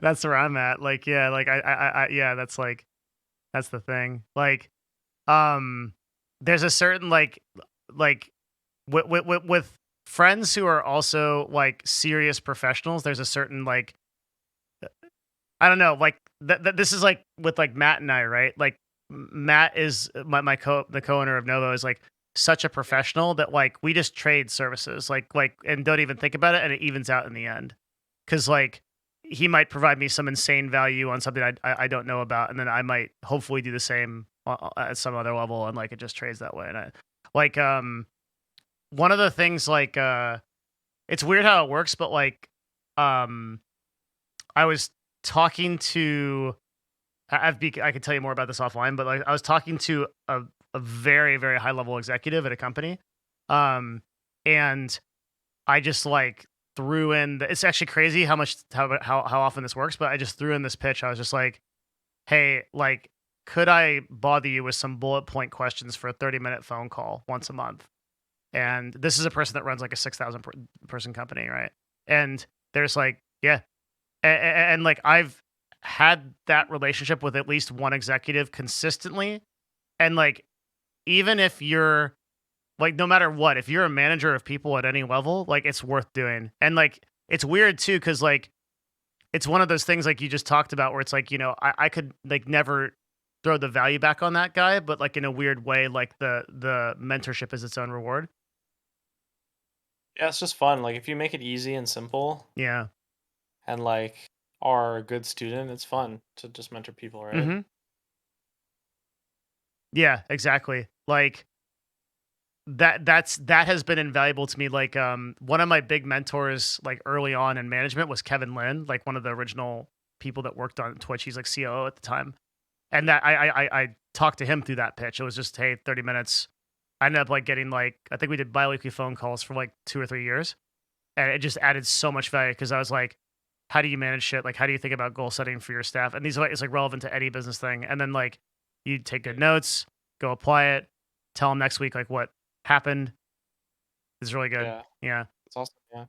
that's where I'm at like yeah like yeah that's like that's the thing like um there's a certain like with friends who are also like serious professionals there's a certain like I don't know, like this is like with like Matt and I, right? Like Matt is the co-owner of Novo is like such a professional that like we just trade services, like and don't even think about it, and it evens out in the end. Because like he might provide me some insane value on something I don't know about, and then I might hopefully do the same at some other level, and like it just trades that way. And I like one of the things like it's weird how it works, but like um I was talking to I could tell you more about this offline, but like I was talking to a very very high level executive at a company, um, and I just like threw in. It's actually crazy how much how often this works, but I just threw in this pitch. I was just like, hey, like, could I bother you with some bullet point questions for a 30-minute phone call once a month? And this is a person that runs like a 6,000 person company, right? And there's like, yeah, and like I've had that relationship with at least one executive consistently, and like even if you're like no matter what, if you're a manager of people at any level, like it's worth doing. And like it's weird too because like it's one of those things like you just talked about where it's like I could like never throw the value back on that guy, but like in a weird way like the mentorship is its own reward. Yeah, it's just fun. Like if you make it easy and simple Yeah. and like are a good student, it's fun to just mentor people, right? Mm-hmm. Yeah, exactly. Like that has been invaluable to me. Like one of my big mentors like early on in management was Kevin Lin, like one of the original people that worked on Twitch. He's like COO at the time. And that I talked to him through that pitch. It was just, hey, 30 minutes. I ended up like getting like, I think we did biweekly phone calls for like 2 or 3 years. And it just added so much value because I was like, how do you manage shit? Like, how do you think about goal setting for your staff? And these are like, it's like relevant to any business thing. And then like you take good notes, go apply it, tell them next week like what happened. It's really good. Yeah, Yeah. it's awesome. Yeah.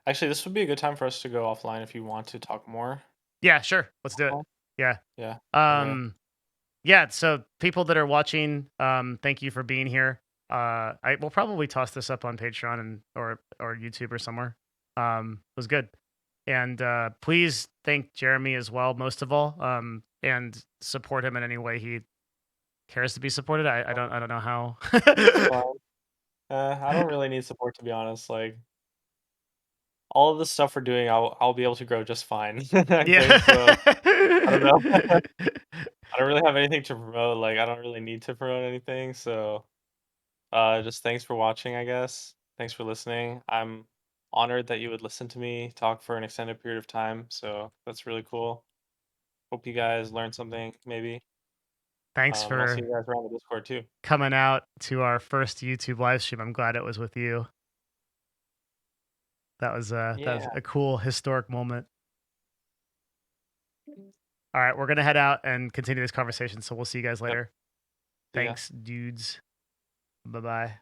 Actually, this would be a good time for us to go offline if you want to talk more. Yeah, sure. Let's do it. Yeah. Yeah. Okay. Yeah, so people that are watching, thank you for being here. I will probably toss this up on Patreon and or YouTube or somewhere. It was good. And please thank Jeremy as well, most of all. And support him in any way he cares to be supported. I don't know how. It's fine. I don't really need support to be honest. Like all of the stuff we're doing, I'll be able to grow just fine. I think so. I don't know. Yeah. I don't really have anything to promote. Like I don't really need to promote anything. So just thanks for watching, I guess. Thanks for listening. I'm honored that you would listen to me talk for an extended period of time. So that's really cool. Hope you guys learned something, maybe. Thanks And I'll see for you guys around the Discord too. coming out to our first YouTube live stream. I'm glad it was with you. That was Yeah. a cool historic moment. All right, we're gonna head out and continue this conversation. So we'll see you guys later. See ya. Thanks, dudes. Bye bye.